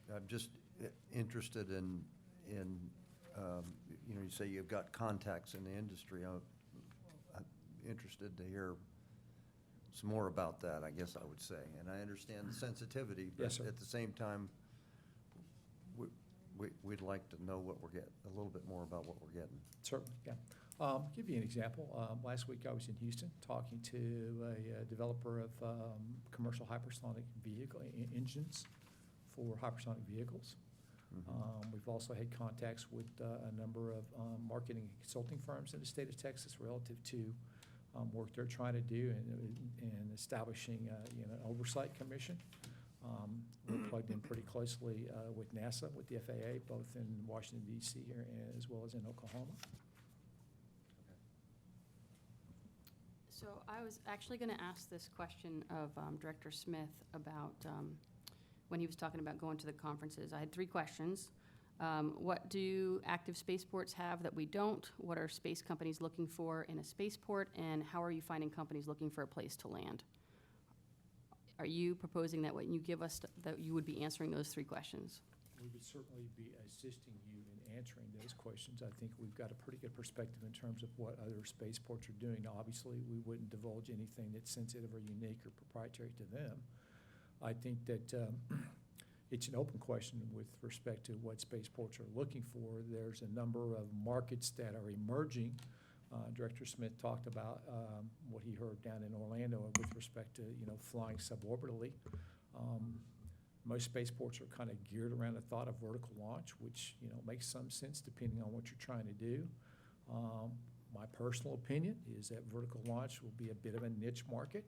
I'm just interested in, you say you've got contacts in the industry. I'm interested to hear some more about that, I guess I would say. And I understand the sensitivity, but Yes, sir. at the same time, we'd like to know what we're getting, a little bit more about what we're getting. Certainly, yeah. Give you an example. Last week I was in Houston talking to a developer of commercial hypersonic vehicle engines for hypersonic vehicles. We've also had contacts with a number of marketing and consulting firms in the state of Texas relative to work they're trying to do in establishing an oversight commission. We're plugged in pretty closely with NASA, with the FAA, both in Washington D.C. as well as in Oklahoma. So I was actually going to ask this question of Director Smith about when he was talking about going to the conferences. I had 3 questions. What do active spaceports have that we don't? What are space companies looking for in a spaceport? And how are you finding companies looking for a place to land? Are you proposing that when you give us, that you would be answering those 3 questions? we would certainly be assisting you in answering those questions. I think we've got a pretty good perspective in terms of what other spaceports are doing. Now, obviously, we wouldn't divulge anything that's sensitive or unique or proprietary to them. I think that it's an open question with respect to what spaceports are looking for. There's a number of markets that are emerging. Director Smith talked about what he heard down in Orlando with respect to, flying suborbitally. Most spaceports are kind of geared around the thought of vertical launch, which, makes some sense depending on what you're trying to do. My personal opinion is that vertical launch will be a bit of a niche market.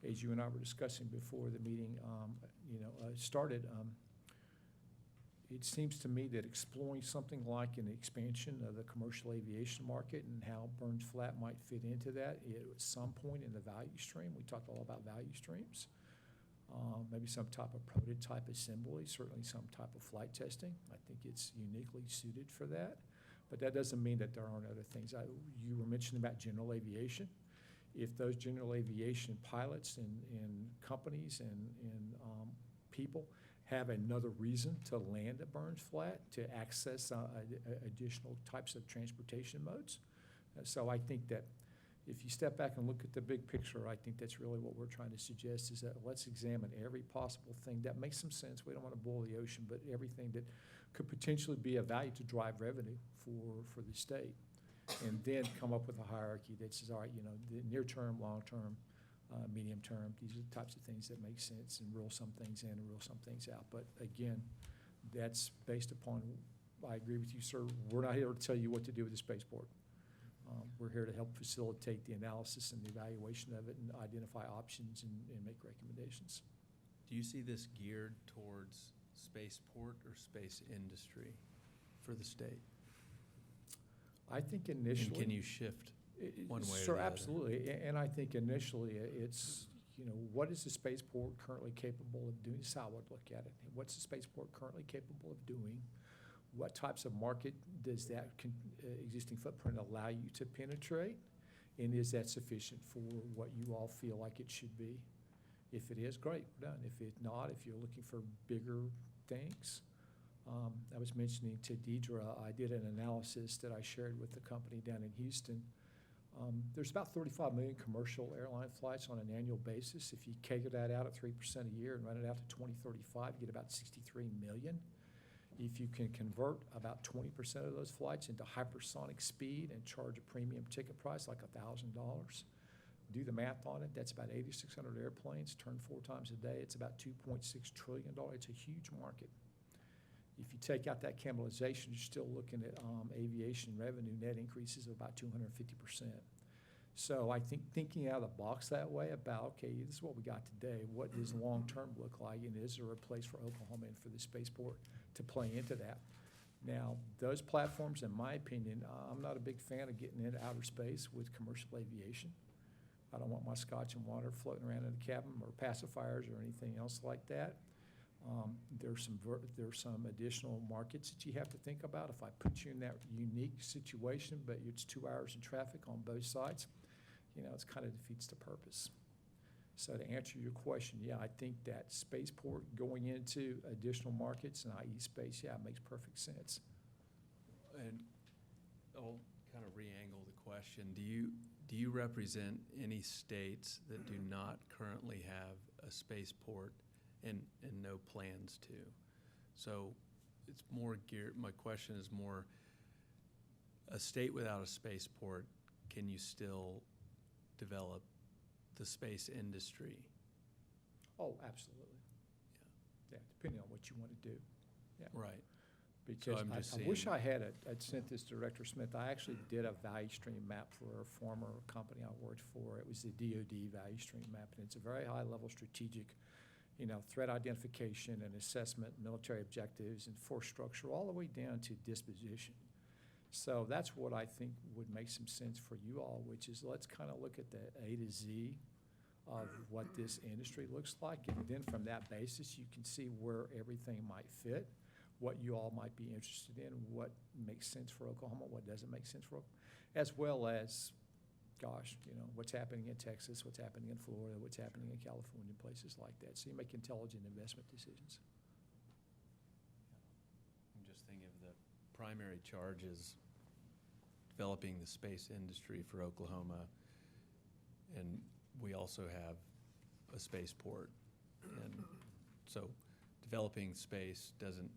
As you and I were discussing before the meeting, started, it seems to me that exploring something like an expansion of the commercial aviation market and how Burns Flat might fit into that at some point in the value stream. We talked all about value streams. Maybe some type of prototype assembly, certainly some type of flight testing. I think it's uniquely suited for that. But that doesn't mean that there aren't other things. You were mentioning about general aviation. If those general aviation pilots and companies and people have another reason to land at Burns Flat to access additional types of transportation modes. So I think that if you step back and look at the big picture, I think that's really what we're trying to suggest is that let's examine every possible thing that makes some sense. We don't want to boil the ocean, but everything that could potentially be of value to drive revenue for the state. And then come up with a hierarchy that says, all right, the near term, long term, medium term, these are the types of things that make sense, and rule some things in and rule some things out. But again, that's based upon, I agree with you, sir, we're not here to tell you what to do with the spaceport. We're here to help facilitate the analysis and the evaluation of it and identify options and make recommendations. Do you see this geared towards spaceport or space industry for the state? I think initially. And can you shift one way or the Sure, other? absolutely. And I think initially it's, what is the spaceport currently capable of doing? This is how I would look at it. What's the spaceport currently capable of doing? What types of market does that existing footprint allow you to penetrate? And is that sufficient for what you all feel like it should be? If it is, great, we're done. If it's not, if you're looking for bigger things, I was mentioning to Deidre, I did an analysis that I shared with the company down in Houston. There's about 35 million commercial airline flights on an annual basis. If you CAGR that out at 3% a year and run it out to 2035, you get about 63 million. If you can convert about 20% of those flights into hypersonic speed and charge a premium ticket price like $1,000, do the math on it, that's about 8,600 airplanes turned 4 times a day. It's about $2.6 trillion. It's a huge market. If you take out that cannibalization, you're still looking at aviation revenue net increases of about 250%. So I think thinking out of the box that way about, okay, this is what we got today, what does long-term look like, and is there a place for Oklahoma and for the spaceport to play into that? Now, those platforms, in my opinion, I'm not a big fan of getting into outer space with commercial aviation. I don't want my scotch and water floating around in the cabin or pacifiers or anything else like that. There's some additional markets that you have to think about. If I put you in that unique situation, but it's 2 hours in traffic on both sides, it's kind of defeats the purpose. So to answer your question, yeah, I think that spaceport going into additional markets, and i.e. space, yeah, it makes perfect sense. And I'll kind of re-angle the question. Do you represent any states that do not currently have a spaceport and no plans to? So it's more geared, my question is more, a state without a spaceport, can you still develop the space industry? Oh, absolutely. Yeah, depending on what you want to do. Yeah. Right. Because I'm just I wish seeing- I'd sent this to Director Smith. I actually did a value stream map for a former company I worked for. It was the DoD value stream map, and it's a very high-level strategic, threat identification and assessment, military objectives, and force structure, all the way down to disposition. So that's what I think would make some sense for you all, which is let's kind of look at the A to Z of what this industry looks like, and then from that basis, you can see where everything might fit, what you all might be interested in, what makes sense for Oklahoma, what doesn't make sense for Oklahoma, as well as, what's happening in Texas, what's happening in Florida, what's happening in California, places like that. So you make intelligent investment decisions. thing of the primary charge is developing the space industry for Oklahoma, and we also have a spaceport. And so developing space doesn't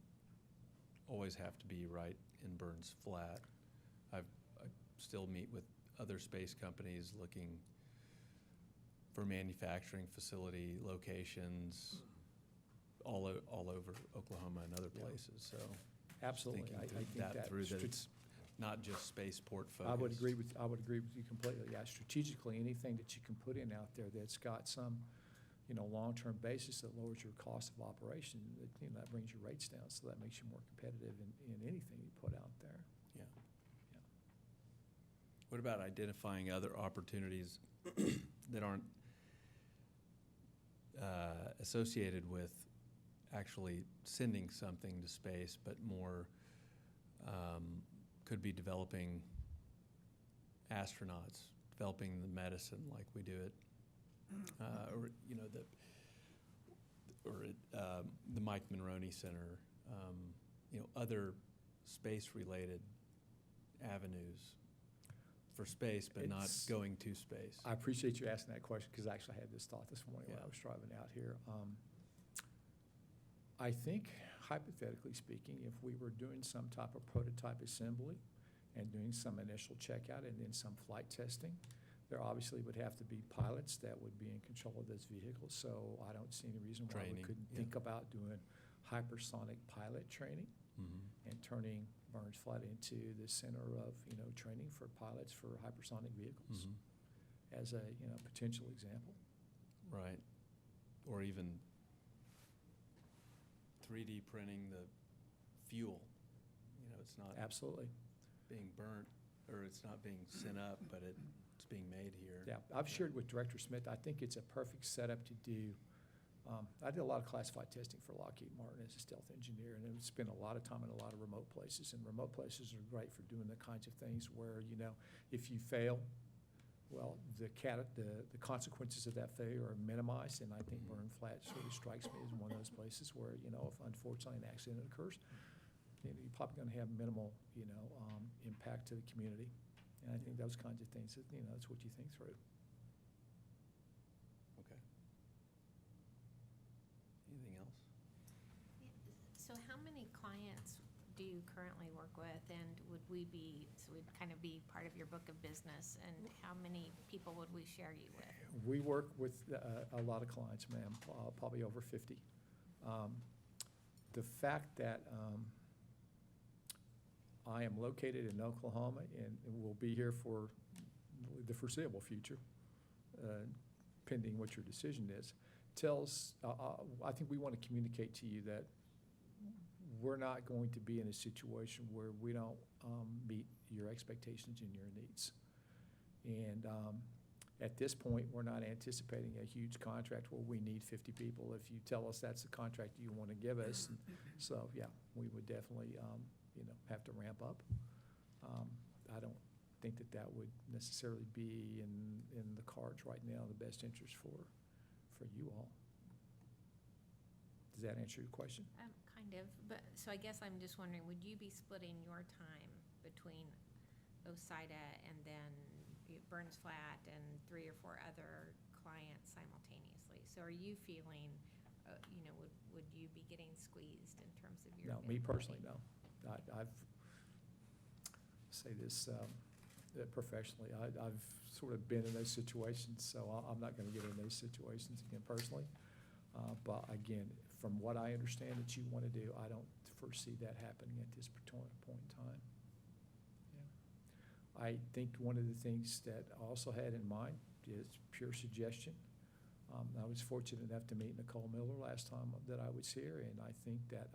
always have to be right in Burns Flat. I still meet with other space companies looking for manufacturing facility locations all over Oklahoma and other Yeah. places, so. just Absolutely. thinking I through think that that through, that strat- it's not just spaceport focused. I would agree with you completely. Yeah, strategically, anything that you can put in out there that's got some, long-term basis that lowers your cost of operation, that brings your rates down, so that makes you more competitive in anything you put out there. Yeah. Yeah. What about identifying other opportunities that aren't associated with actually sending something to space, but more could be developing astronauts, developing the medicine like we do at, or the Mike Monroney Center, other space-related avenues for space, but not It's- going to space. I appreciate you asking that question, because actually I had this thought this morning when Yeah. I was driving out here. I think hypothetically speaking, if we were doing some type of prototype assembly and doing some initial checkout and then some flight testing, there obviously would have to be pilots that would be in control of those vehicles. So I don't see any reason why we Training, couldn't yeah. think about doing hypersonic pilot training Mhm. and turning Burns Flat into the center of, training for pilots for hypersonic vehicles Mhm. as a, potential example. Right. Or even 3D printing the fuel. It's not Absolutely. being burnt, or it's not being sent up, but it's being made here. Yeah, I've shared with Director Smith, I think it's a perfect setup to do. I did a lot of classified testing for Lockheed Martin as a stealth engineer, and I've spent a lot of time in a lot of remote places. And remote places are great for doing the kinds of things where, if you fail, well, the consequences of that failure are minimized. And I think Burns Flat sort of strikes me as one of those places where, if unfortunately an accident occurs, you're probably going to have minimal, impact to the community. And I think those kinds of things, that's what you think through. Okay. Anything else? So how many clients do you currently work with, and we'd kind of be part of your book of business, and how many people would we share you with? We work with a lot of clients, ma'am, probably over 50. The fact that I am located in Oklahoma and will be here for the foreseeable future, pending what your decision is, tells, I think we want to communicate to you that we're not going to be in a situation where we don't meet your expectations and your needs. And at this point, we're not anticipating a huge contract where we need 50 people. If you tell us that's the contract you want to give us, so yeah, we would definitely have to ramp up. I don't think that would necessarily be in the cards right now, the best interest for you all. Does that answer your question? Kind of, but, so I guess I'm just wondering, would you be splitting your time between OSIDA and then Burns Flat and 3 or 4 other clients simultaneously? So are you feeling, would you be getting squeezed in terms of your No, me availability? personally, no. I've, say this professionally, I've sort of been in those situations, so I'm not going to get in those situations again personally. But again, from what I understand that you want to do, I don't foresee that happening at this point in time. Yeah. I think one of the things that I also had in mind is pure suggestion. I was fortunate enough to meet Nicole Miller last time that I was here, and I think that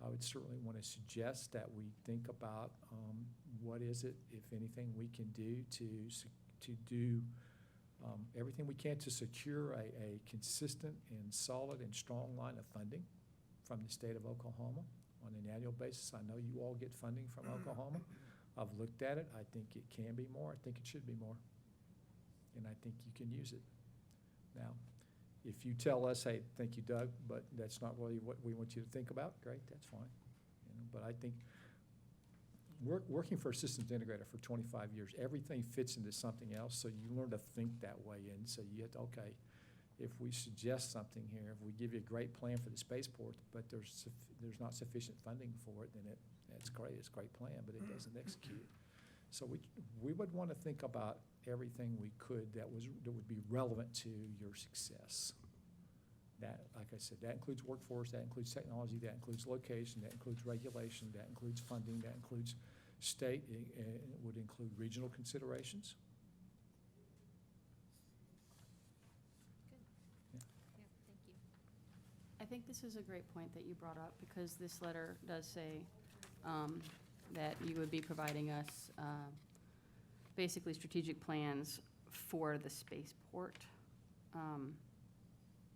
I would certainly want to suggest that we think about what is it, if anything, we can do to do everything we can to secure a consistent and solid and strong line of funding from the state of Oklahoma on an annual basis. I know you all get funding from Oklahoma. I've looked at it. I think it can be more. I think it should be more. And I think you can use it. Now, if you tell us, hey, thank you, Doug, but that's not really what we want you to think about, great, that's fine. but I think working for a systems integrator for 25 years, everything fits into something else, so you learn to think that way, and so you have to, okay, if we suggest something here, if we give you a great plan for the spaceport, but there's not sufficient funding for it, then it's a great plan, but it doesn't execute. So we would want to think about everything we could that would be relevant to your success. That, like I said, that includes workforce, that includes technology, that includes location, that includes regulation, that includes funding, that includes state, it would include regional considerations. Good. Yeah, thank you. I think this is a great point that you brought up, because this letter does say that you would be providing us basically strategic plans for the spaceport.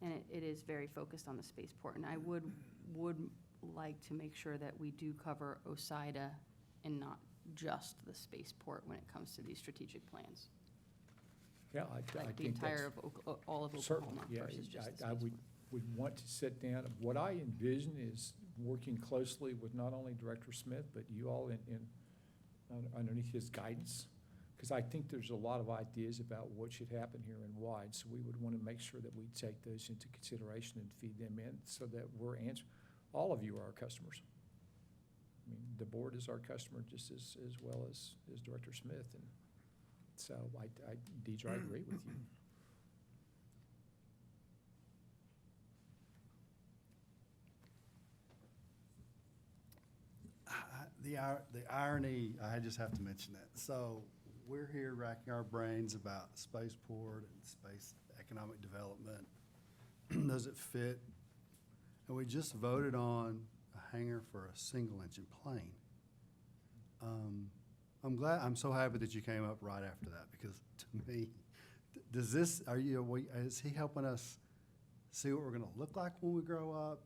And it is very focused on the spaceport. And I would like to make sure that we do cover OSIDA and not just the spaceport when it comes to these strategic plans. Yeah, I Like the think that's. entire of all of Certainly, Oklahoma yeah, versus just the I spaceport. would want to sit down. What I envision is working closely with not only Director Smith, but you all underneath his guidance. Because I think there's a lot of ideas about what should happen here and why. So we would want to make sure that we take those into consideration and feed them in so that all of you are our customers. I mean, the board is our customer just as well as Director Smith. And so Deidre, I agree with you. The irony, I just have to mention that. So we're here racking our brains about spaceport and space economic development. Does it fit? And we just voted on a hangar for a single-engine plane. I'm so happy that you came up right after that, because to me, is he helping us see what we're gonna look like when we grow up?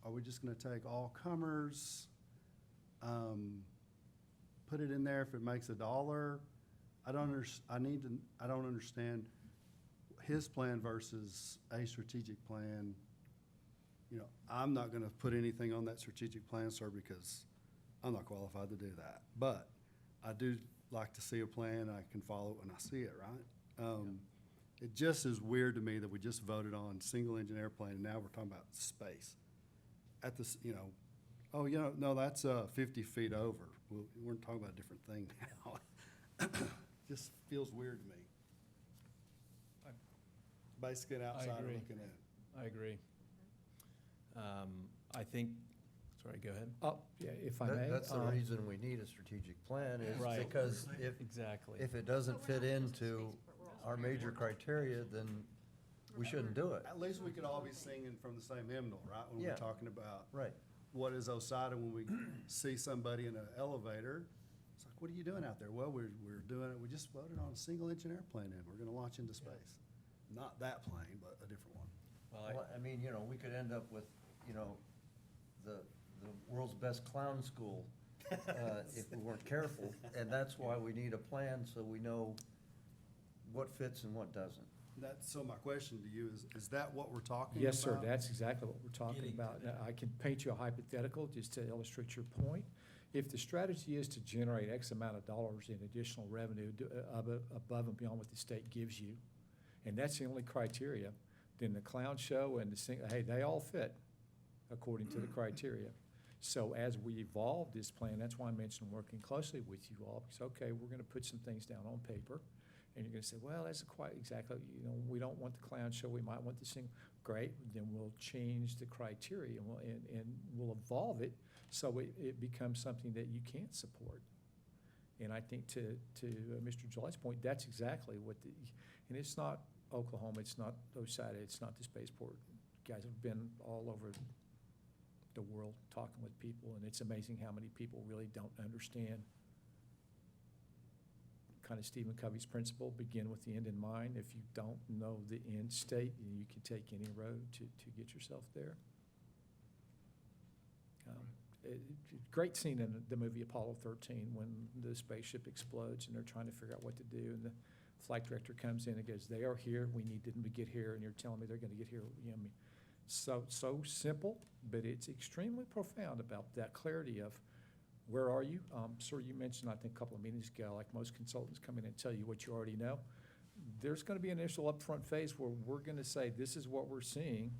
Are we just gonna take all comers? Put it in there if it makes $1. I don't understand his plan versus a strategic plan. You know, I'm not gonna put anything on that strategic plan, sir, because I'm not qualified to do that. But I do like to see a plan, and I can follow it when I see it, right? It just is weird to me that we just voted on single-engine airplane, and now we're talking about space. At this, no, that's 50 feet over. We're talking about a different thing now. Just feels weird to me. Basically an outsider agree. looking in. I agree. I think, sorry, go ahead. Oh, yeah, if I may. That's the reason we need a strategic plan, is Right. because Exactly. if it doesn't fit into our major criteria, then we shouldn't do it. At least we could all be singing from the same hymnal, right? When Yeah. we're talking about Right. what is OSIDA, when we see somebody in an elevator, it's like, what are you doing out there? Well, we're doing it, we just voted on a single-engine airplane, and we're gonna launch into space. Not that plane, but a different one. Well, I mean, we could end up with, the world's best clown school, if we weren't careful. And that's why we need a plan, so we know what fits and what doesn't. So my question to you is that what we're talking about? Yes, sir, that's exactly what we're talking Getting to about. that. Now, I can paint you a hypothetical just to illustrate your point. If the strategy is to generate X amount of dollars in additional revenue above and beyond what the state gives you, and that's the only criteria, then the clown show and hey, they all fit according to the criteria. So as we evolve this plan, that's why I mentioned working closely with you all, because, okay, we're gonna put some things down on paper, and you're gonna say, well, that's quite exactly, we don't want the clown show, we might want this thing. Great, then we'll change the criteria, and we'll evolve it so it becomes something that you can't support. And I think to Mr. Gillette's point, that's exactly what and it's not Oklahoma, it's not OSIDA, it's not the spaceport. Guys have been all over the world talking with people, and it's amazing how many people really don't understand kind of Stephen Covey's principle, begin with the end in mind. If you don't know the end state, you can take any road to get yourself there. Great scene in the movie Apollo 13 when the spaceship explodes and they're trying to figure out what to do, and the flight director comes in and goes, they are here, we need them to get here, and you're telling me they're gonna get here, I mean, so simple, but it's extremely profound about that clarity of where are you? Sir, you mentioned, I think, a couple of meetings ago, like most consultants come in and tell you what you already know. There's gonna be an initial upfront phase where we're gonna say, this is what we're seeing.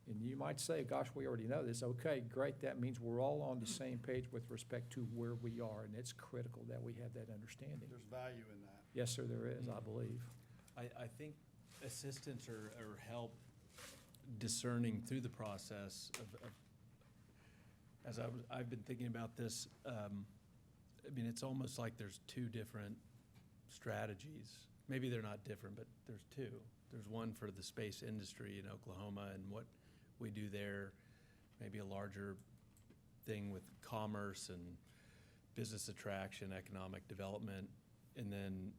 And you might say, gosh, we already know this. Okay, great, that means we're all on the same page with respect to where we are, and it's critical that we have that understanding. There's value in that. Yes, sir, there is, I believe. I think assistance or help discerning through the process of as I've been thinking about this, I mean, it's almost like there's two different strategies. Maybe they're not different, but there's two. There's one for the space industry in Oklahoma and what we do there, maybe a larger thing with commerce and business attraction, economic development, and then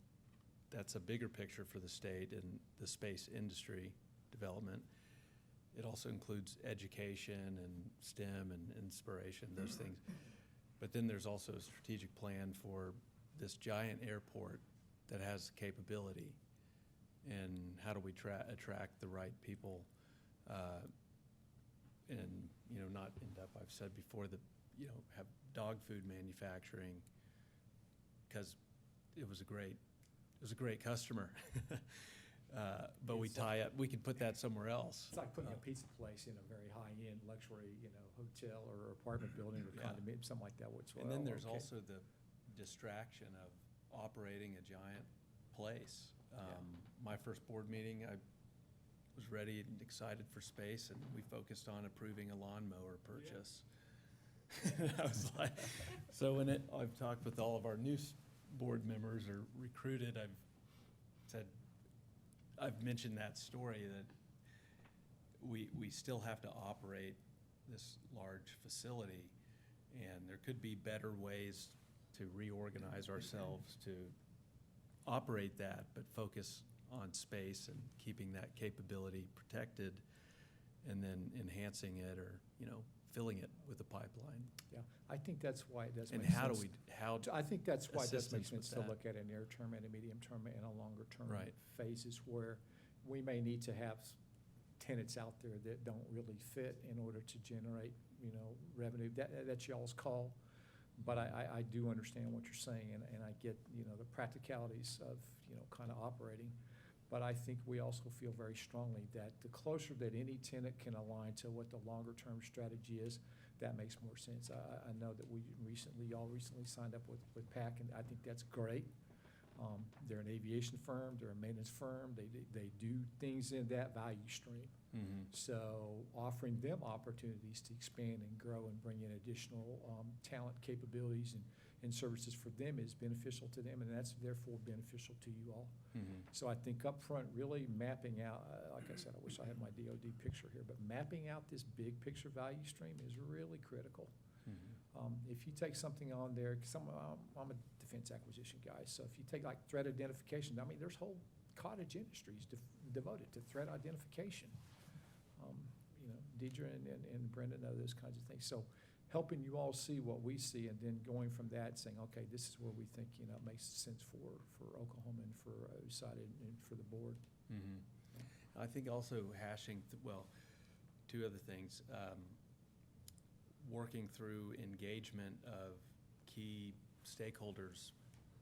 that's a bigger picture for the state and the space industry development. It also includes education and STEM and inspiration, those things. But then there's also a strategic plan for this giant airport that has capability. And how do we attract the right people and, you know, not end up, I've said before, have dog food manufacturing, because it was a great customer. But we tie up, we could put that somewhere else. It's like putting a pizza place in a very high-end luxury, hotel or apartment building or Yeah. condominium, something like that, which. And then there's also the distraction of operating a giant place. My first board meeting, I was ready and excited for space, and we focused on approving a lawnmower purchase. I was like, so when I've talked with all of our new board members or recruited, I've said, I've mentioned that story that we still have to operate this large facility, and there could be better ways to reorganize ourselves to operate that, but focus on space and keeping that capability protected, and then enhancing it or, filling it with a pipeline. Yeah, I think that's why it does And make sense. how I think that's why it does make assistance with sense to that. look at a near term and a medium term and a longer term Right. phases where we may need to have tenants out there that don't really fit in order to generate, revenue. That's y'all's call. But I do understand what you're saying, and I get, the practicalities of, kind of operating. But I think we also feel very strongly that the closer that any tenant can align to what the longer-term strategy is, that makes more sense. I know that y'all recently signed up with PAC, and I think that's great. They're an aviation firm, they're a maintenance firm, they do things in that value stream. Mm-hmm. So offering them opportunities to expand and grow and bring in additional talent, capabilities, and services for them is beneficial to them, and that's therefore beneficial to you all. Mm-hmm. So I think upfront, really mapping out, like I said, I wish I had my DOD picture here, but mapping out this big picture value stream is really critical. Mm-hmm. If you take something on there, because I'm a defense acquisition guy, so if you take like threat identification, I mean, there's whole cottage industries devoted to threat identification. Deidre and Brenda know those kinds of things. So helping you all see what we see, and then going from that, saying, okay, this is where we think, makes sense for Oklahoma and for OSIDA and for the board. Mm-hmm. I think also hashing, two other things. Working through engagement of key stakeholders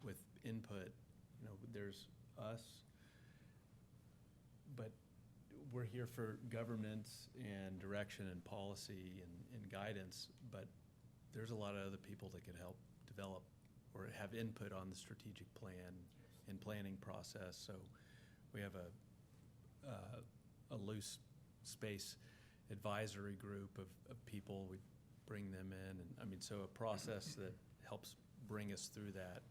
with input. There's us, but we're here for governance and direction and policy and guidance, but there's a lot of other people that could help develop or have input on the strategic plan and planning process. So we have a loose space advisory group of people. We bring them in, and so a process that helps bring us through that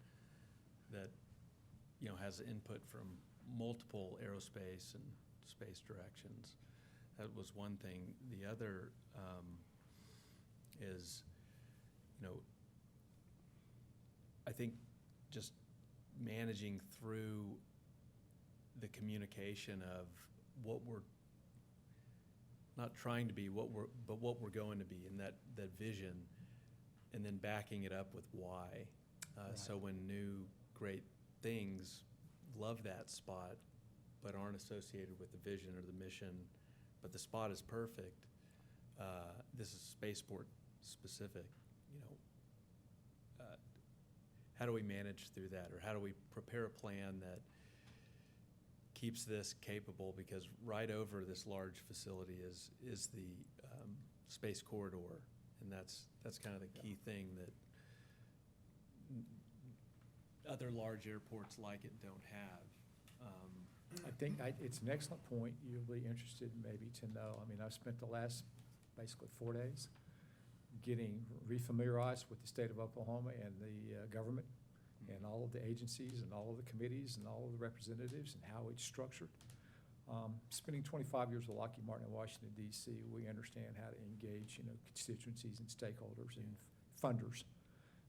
has input from multiple aerospace and space directions. That was one thing. The other is, I think just managing through the communication of what we're not trying to be, but what we're going to be, and that vision, and then backing it up with why. Right. So when new great things love that spot, but aren't associated with the vision or the mission, but the spot is perfect. This is spaceport specific. how do we manage through that? Or how do we prepare a plan that keeps this capable? Because right over this large facility is the space corridor. And that's kind of the key thing that other large airports like it don't have. I think it's an excellent point. You'll be interested maybe to know. I mean, I've spent the last basically 4 days getting refamiliarized with the state of Oklahoma and the government and all of the agencies and all of the committees and all of the representatives and how it's structured. Spending 25 years with Lockheed Martin in Washington, D.C., we understand how to engage, constituencies and stakeholders and funders.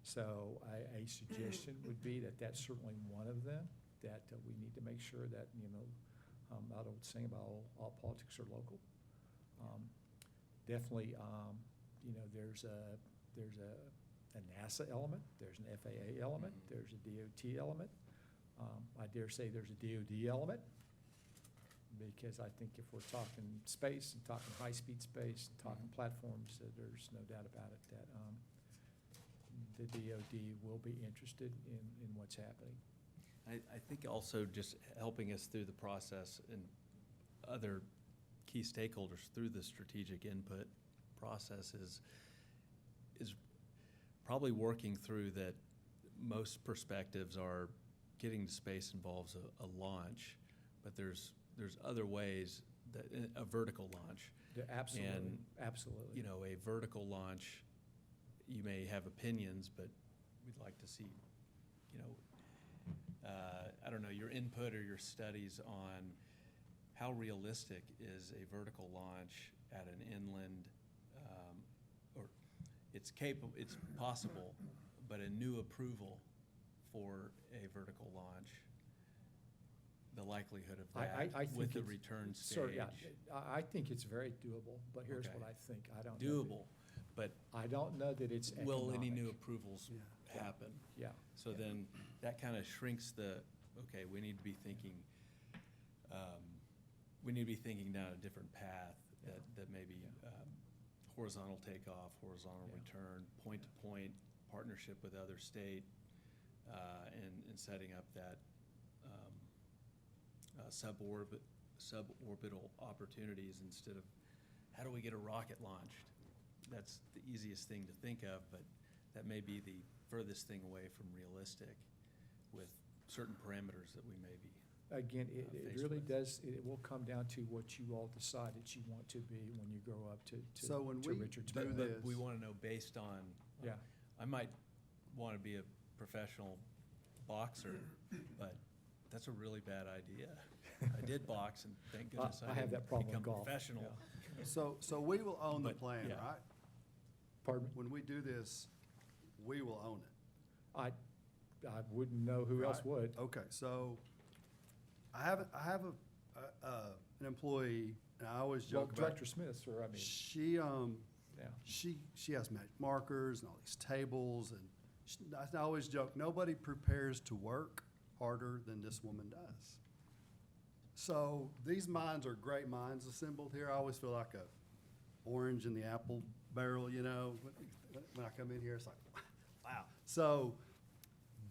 So a suggestion would be that that's certainly one of them, that we need to make sure that, I don't sing about all politics are local. Definitely, there's a NASA element, there's an FAA element, there's a DOT element. I dare say there's a DOD element, because I think if we're talking space and talking high-speed space and talking platforms, there's no doubt about it that the DOD will be interested in what's happening. I think also just helping us through the process and other key stakeholders through the strategic input process is probably working through that most perspectives are getting to space involves a launch, but there's other ways that a vertical launch. Yeah, absolutely, and, absolutely. A vertical launch, you may have opinions, but we'd like to see, I don't know, your input or your studies on how realistic is a vertical launch at an inland, or it's possible, but a new approval for a vertical launch, the likelihood of that I think with the it's- return stage. Sir, yeah, I think it's very doable, but here's Okay. what I think. I don't know that- Doable, but I don't know that it's will any new economic. approvals Yeah. happen? Yeah. So then that kind of shrinks okay, we need to be thinking, down a different path that maybe horizontal takeoff, horizontal Yeah. return, point-to-point partnership with other state, and setting up that suborbital opportunities instead of how do we get a rocket launched? That's the easiest thing to think of, but that may be the furthest thing away from realistic with certain parameters that we may be. Again, it faced really with. does, it will come down to what you all decide that you want to be when you grow up to So when we Richard's do point. But we this- want to know based on. Yeah. I might want to be a professional boxer, but that's a really bad idea. I did box, and thank goodness I I have that didn't problem in become golf. professional. Yeah. So we will own the But, plan, yeah. right? Pardon me? When we do this, we will own it. I wouldn't know who else Right. would. Okay, so I have an employee, and I always Well, joke about. Director Smith, sir, I mean, She, yeah. she has magic markers and all these tables, and I always joke, nobody prepares to work harder than this woman does. So these minds are great minds assembled here. I always feel like a orange in the apple barrel, when I come in here, it's like, wow. So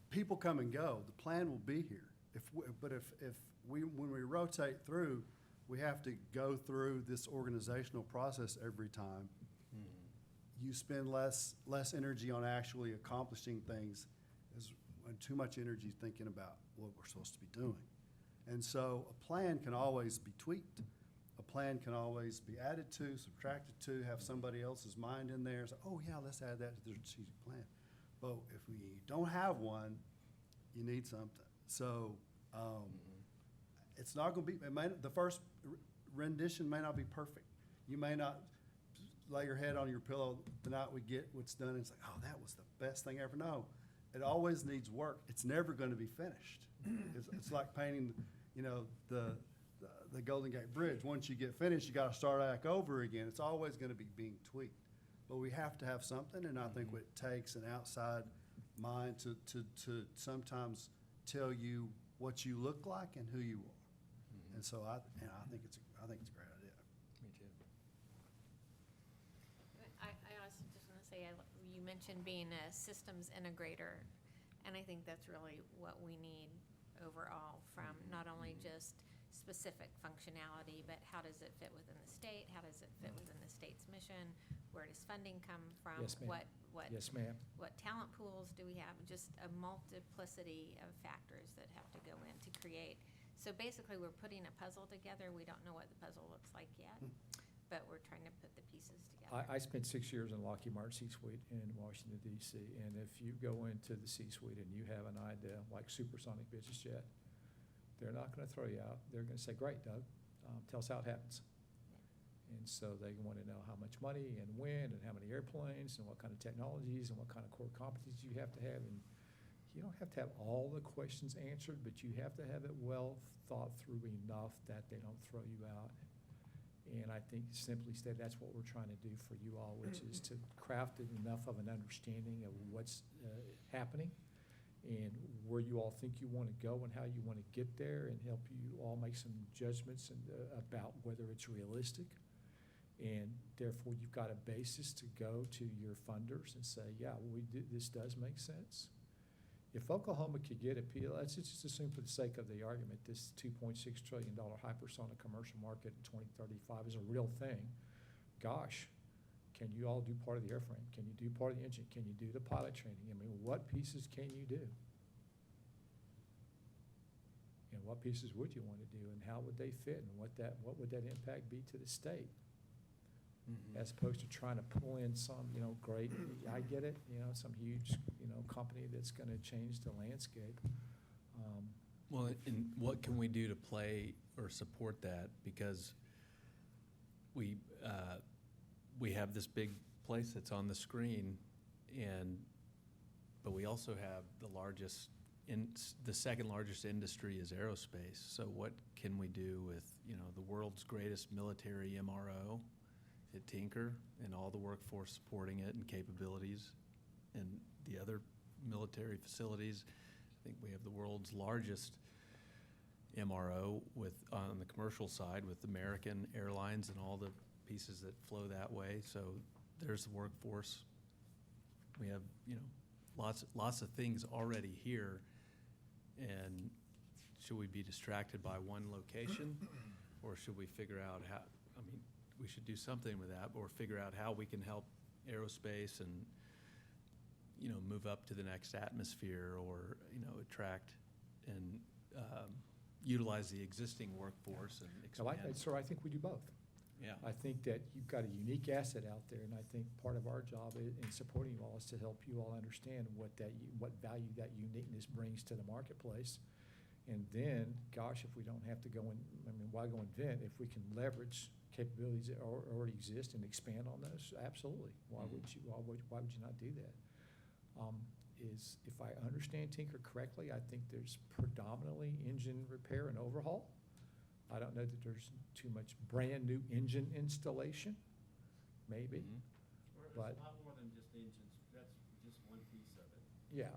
people come and go. The plan will be here. When we rotate through, we have to go through this organizational process every time. You spend less energy on actually accomplishing things, and too much energy thinking about what we're supposed to be doing. And so a plan can always be tweaked. A plan can always be added to, subtracted to, have somebody else's mind in there. Say, oh yeah, let's add that to the strategic plan. But if we don't have one, you need something. So it's not going to be. The first rendition may not be perfect. You may not lay your head on your pillow the night we get what's done and it's like, oh, that was the best thing ever. No, it always needs work. It's never going to be finished. It's like painting, the Golden Gate Bridge. Once you get finished, you got to start back over again. It's always going to be being tweaked. But we have to have something, and I think it takes an outside mind to sometimes tell you what you look like and who you are. And so I think it's a great idea. Me too. I also just want to say, you mentioned being a systems integrator, And I think that's really what we need overall from not only just specific functionality, but how does it fit within the state? How does it fit within the state's mission? Where does funding come from? Yes, ma'am. What Yes, ma'am. what talent pools do we have? Just a multiplicity of factors that have to go in to create. So basically, we're putting a puzzle together. We don't know what the puzzle looks like yet, but we're trying to put the pieces together. I spent 6 years in Lockheed Martin C-suite in Washington DC, and if you go into the C-suite and you have an idea like supersonic business jet, they're not gonna throw you out. They're gonna say, great, Doug, tell us how it happens. And so they wanna know how much money and when and how many airplanes and what kind of technologies and what kind of core competencies you have to have. And you don't have to have all the questions answered, but you have to have it well thought through enough that they don't throw you out. And I think simply said, that's what we're trying to do for you all, which is to craft enough of an understanding of what's happening and where you all think you want to go and how you want to get there, and help you all make some judgments and, about whether it's realistic. And therefore, you've got a basis to go to your funders and say, yeah, this does make sense. If Oklahoma could get let's just assume for the sake of the argument, this $2.6 trillion hypersonic commercial market in 2035 is a real thing. Gosh, can you all do part of the airframe? Can you do part of the engine? Can you do the pilot training? I mean, what pieces can you do? And what pieces would you want to do, and how would they fit, and what would that impact be to the state? As opposed to trying to pull in some, great, I get it, some huge, company that's gonna change the landscape. Well, and what can we do to play or support that? Because we have this big place that's on the screen, but we also have the second largest industry is aerospace. So what can we do with, the world's greatest military MRO at Tinker, and all the workforce supporting it and capabilities, and the other military facilities? I think we have the world's largest MRO on the commercial side with American Airlines and all the pieces that flow that way. So there's the workforce. We have, lots of things already here. And should we be distracted by one location, or should we figure out how? We should do something with that, or figure out how we can help aerospace and, move up to the next atmosphere, or, attract and utilize the existing workforce and expand. Sir, I think we do both. Yeah. I think that you've got a unique asset out there, and I think part of our job in supporting you all is to help you all understand what value that uniqueness brings to the marketplace. And then, gosh, if we don't have to go why go invent if we can leverage capabilities that already exist and expand on those? Absolutely. Why would you not do that? If I understand Tinker correctly, I think there's predominantly engine repair and overhaul. I don't know that there's too much brand-new engine installation, maybe. There's But- a lot more than just engines. That's just one piece of it. Yeah.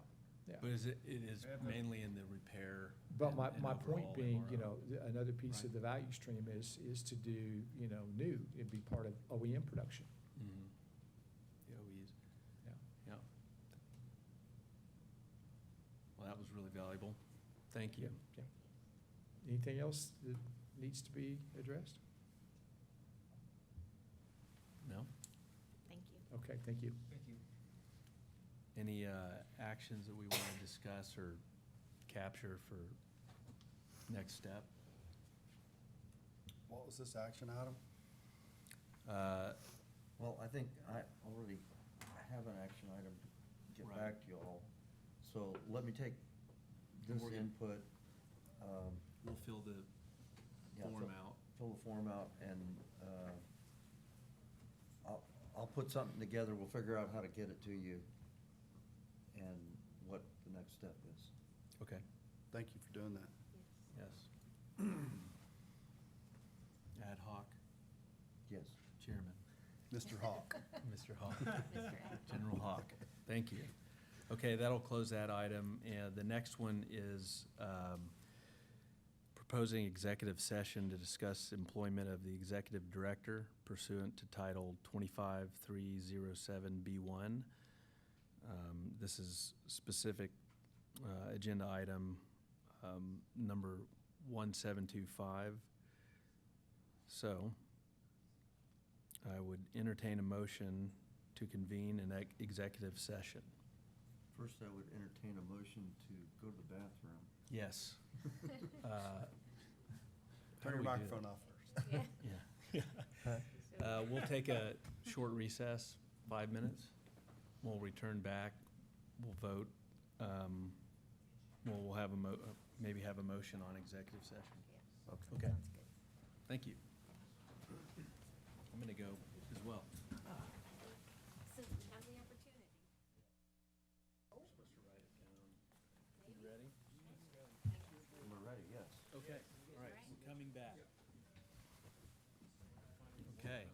But it is mainly in the repair. But and my point overall being, MRO. another piece Right. of the value stream is to do, new, it'd be part of OEM production. Mhm. The OEs. Yeah. Yeah. Well, that was really valuable. Thank you. Yeah. Anything else that needs to be addressed? No? Thank you. Okay, thank you. Thank you. Any actions that we want to discuss or capture for next step? What was this action item? Well, I think I already have an action item to get Right. back to you all. So let me take this We're gonna- input, We'll fill the yeah, form out. fill the form out, and I'll put something together. We'll figure out how to get it to you and what the next step is. Okay, Thank you for doing that. yes. Ad hoc Yes. chairman, Mr. Hawk. Mr. Hawk, Mr. Ed. General Hawk. Thank you. Okay, that'll close that item. And the next one is proposing executive session to discuss employment of the executive director pursuant to Title 25307B1. This is specific agenda item number 1725. So I would entertain a motion to convene an executive session. First, I would entertain a motion to go to the bathroom. Yes. Turn your microphone off first. Yeah. We'll take a short recess, 5 minutes. We'll return back, we'll vote. We'll have maybe have a motion on executive session. Okay. Sounds good. Thank you. I'm going to go as well. Since we have the opportunity. We're supposed to write it down. You ready? We're ready, yes. Okay, all right, we're coming back. Okay.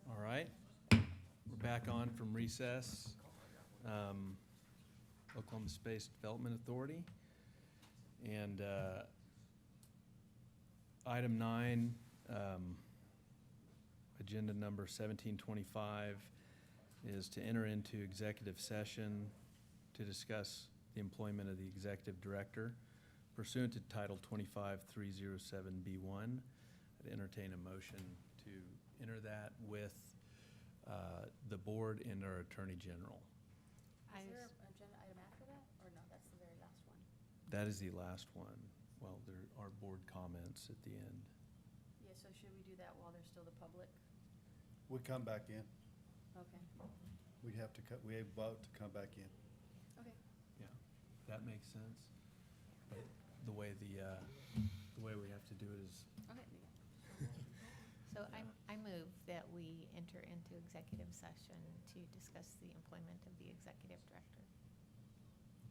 All right, we're back on from recess. Oklahoma Space Development Authority. And item 9, agenda number 1725, is to enter into executive session to discuss the employment of the executive director pursuant to Title 25307B1. I'd entertain a motion to enter that with the board and our attorney general. Is there an agenda item after that, or no, that's the very last one? That is the last one. Well, there are board comments at the end. Yeah, so should we do that while there's still the public? We come back in. Okay, We have to, we have vote to come back in. okay. Yeah, that makes sense. But the way we have to do it is, Okay. So I move that we enter into executive session to discuss the employment of the executive director.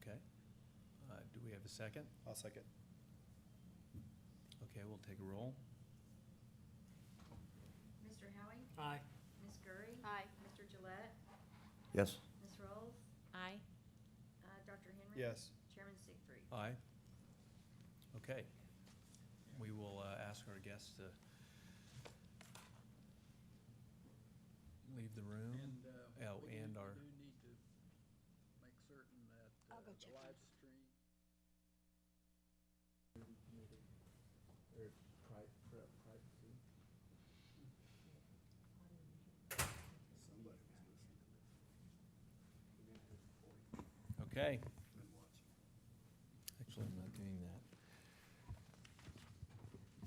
okay. Do we have a second? I'll second. Okay, we'll take a roll. Mr. Howie? Aye. Ms. Gurry? Aye. Mr. Gillette? Yes. Ms. Rolls? Aye. Dr. Henry? Yes. Chairman Siegfried? Aye. Okay. We will ask our guests to leave the room. Oh, and our, We do need to make certain that I'll go the check live on stream. Somebody was listening to okay. this. Actually, I'm not doing that.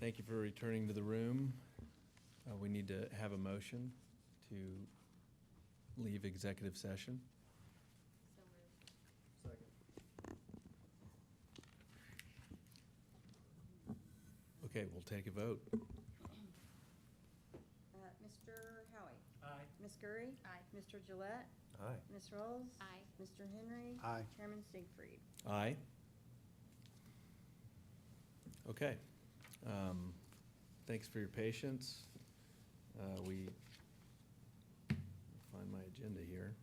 Thank you for returning to the room. We need to have a motion to leave executive session. So moved. Second. Okay, we'll take a vote. Mr. Howie? Aye. Ms. Gurry? Aye. Mr. Gillette? Aye. Ms. Rolls? Aye. Mr. Henry? Aye. Chairman Siegfried? Aye. Okay. Thanks for your patience. We find my agenda here.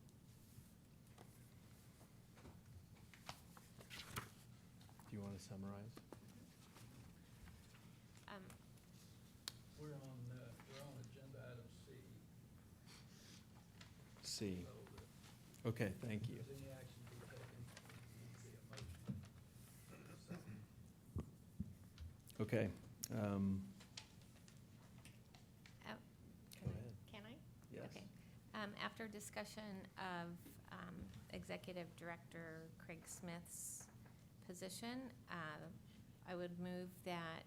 Do you want to summarize? We're on agenda item C. C. So that Okay, thank you. if there's any action to be taken, it needs to be a motion. Second. Okay. Can Go ahead. Can I? Yes. Okay. After discussion of Executive Director Craig Smith's position, I would move that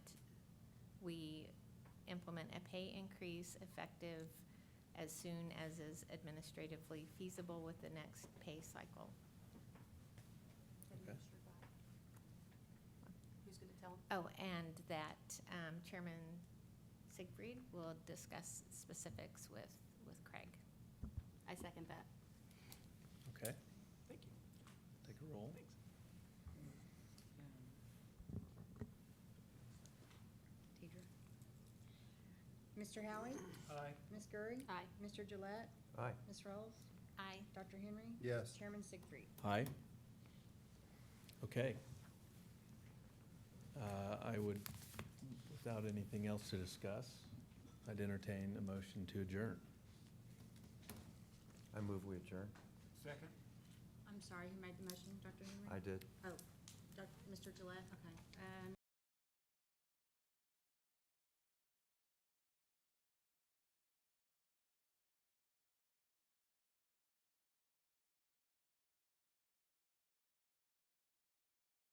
we implement a pay increase effective as soon as is administratively feasible with the next pay cycle. Okay. Who's gonna tell him? Oh, and that Chairman Siegfried will discuss specifics with Craig. I second that. Okay. Thank you. Take a roll. Deidre? Mr. Howie? Aye. Ms. Gurry? Aye. Mr. Gillette? Aye. Ms. Rolls? Aye. Dr. Henry? Yes. Chairman Siegfried? Aye. Okay. I would, without anything else to discuss, I'd entertain a motion to adjourn. I move we adjourn. Second? I'm sorry, who made the motion, Dr. Henry? I did. Oh, Mr. Gillette, okay.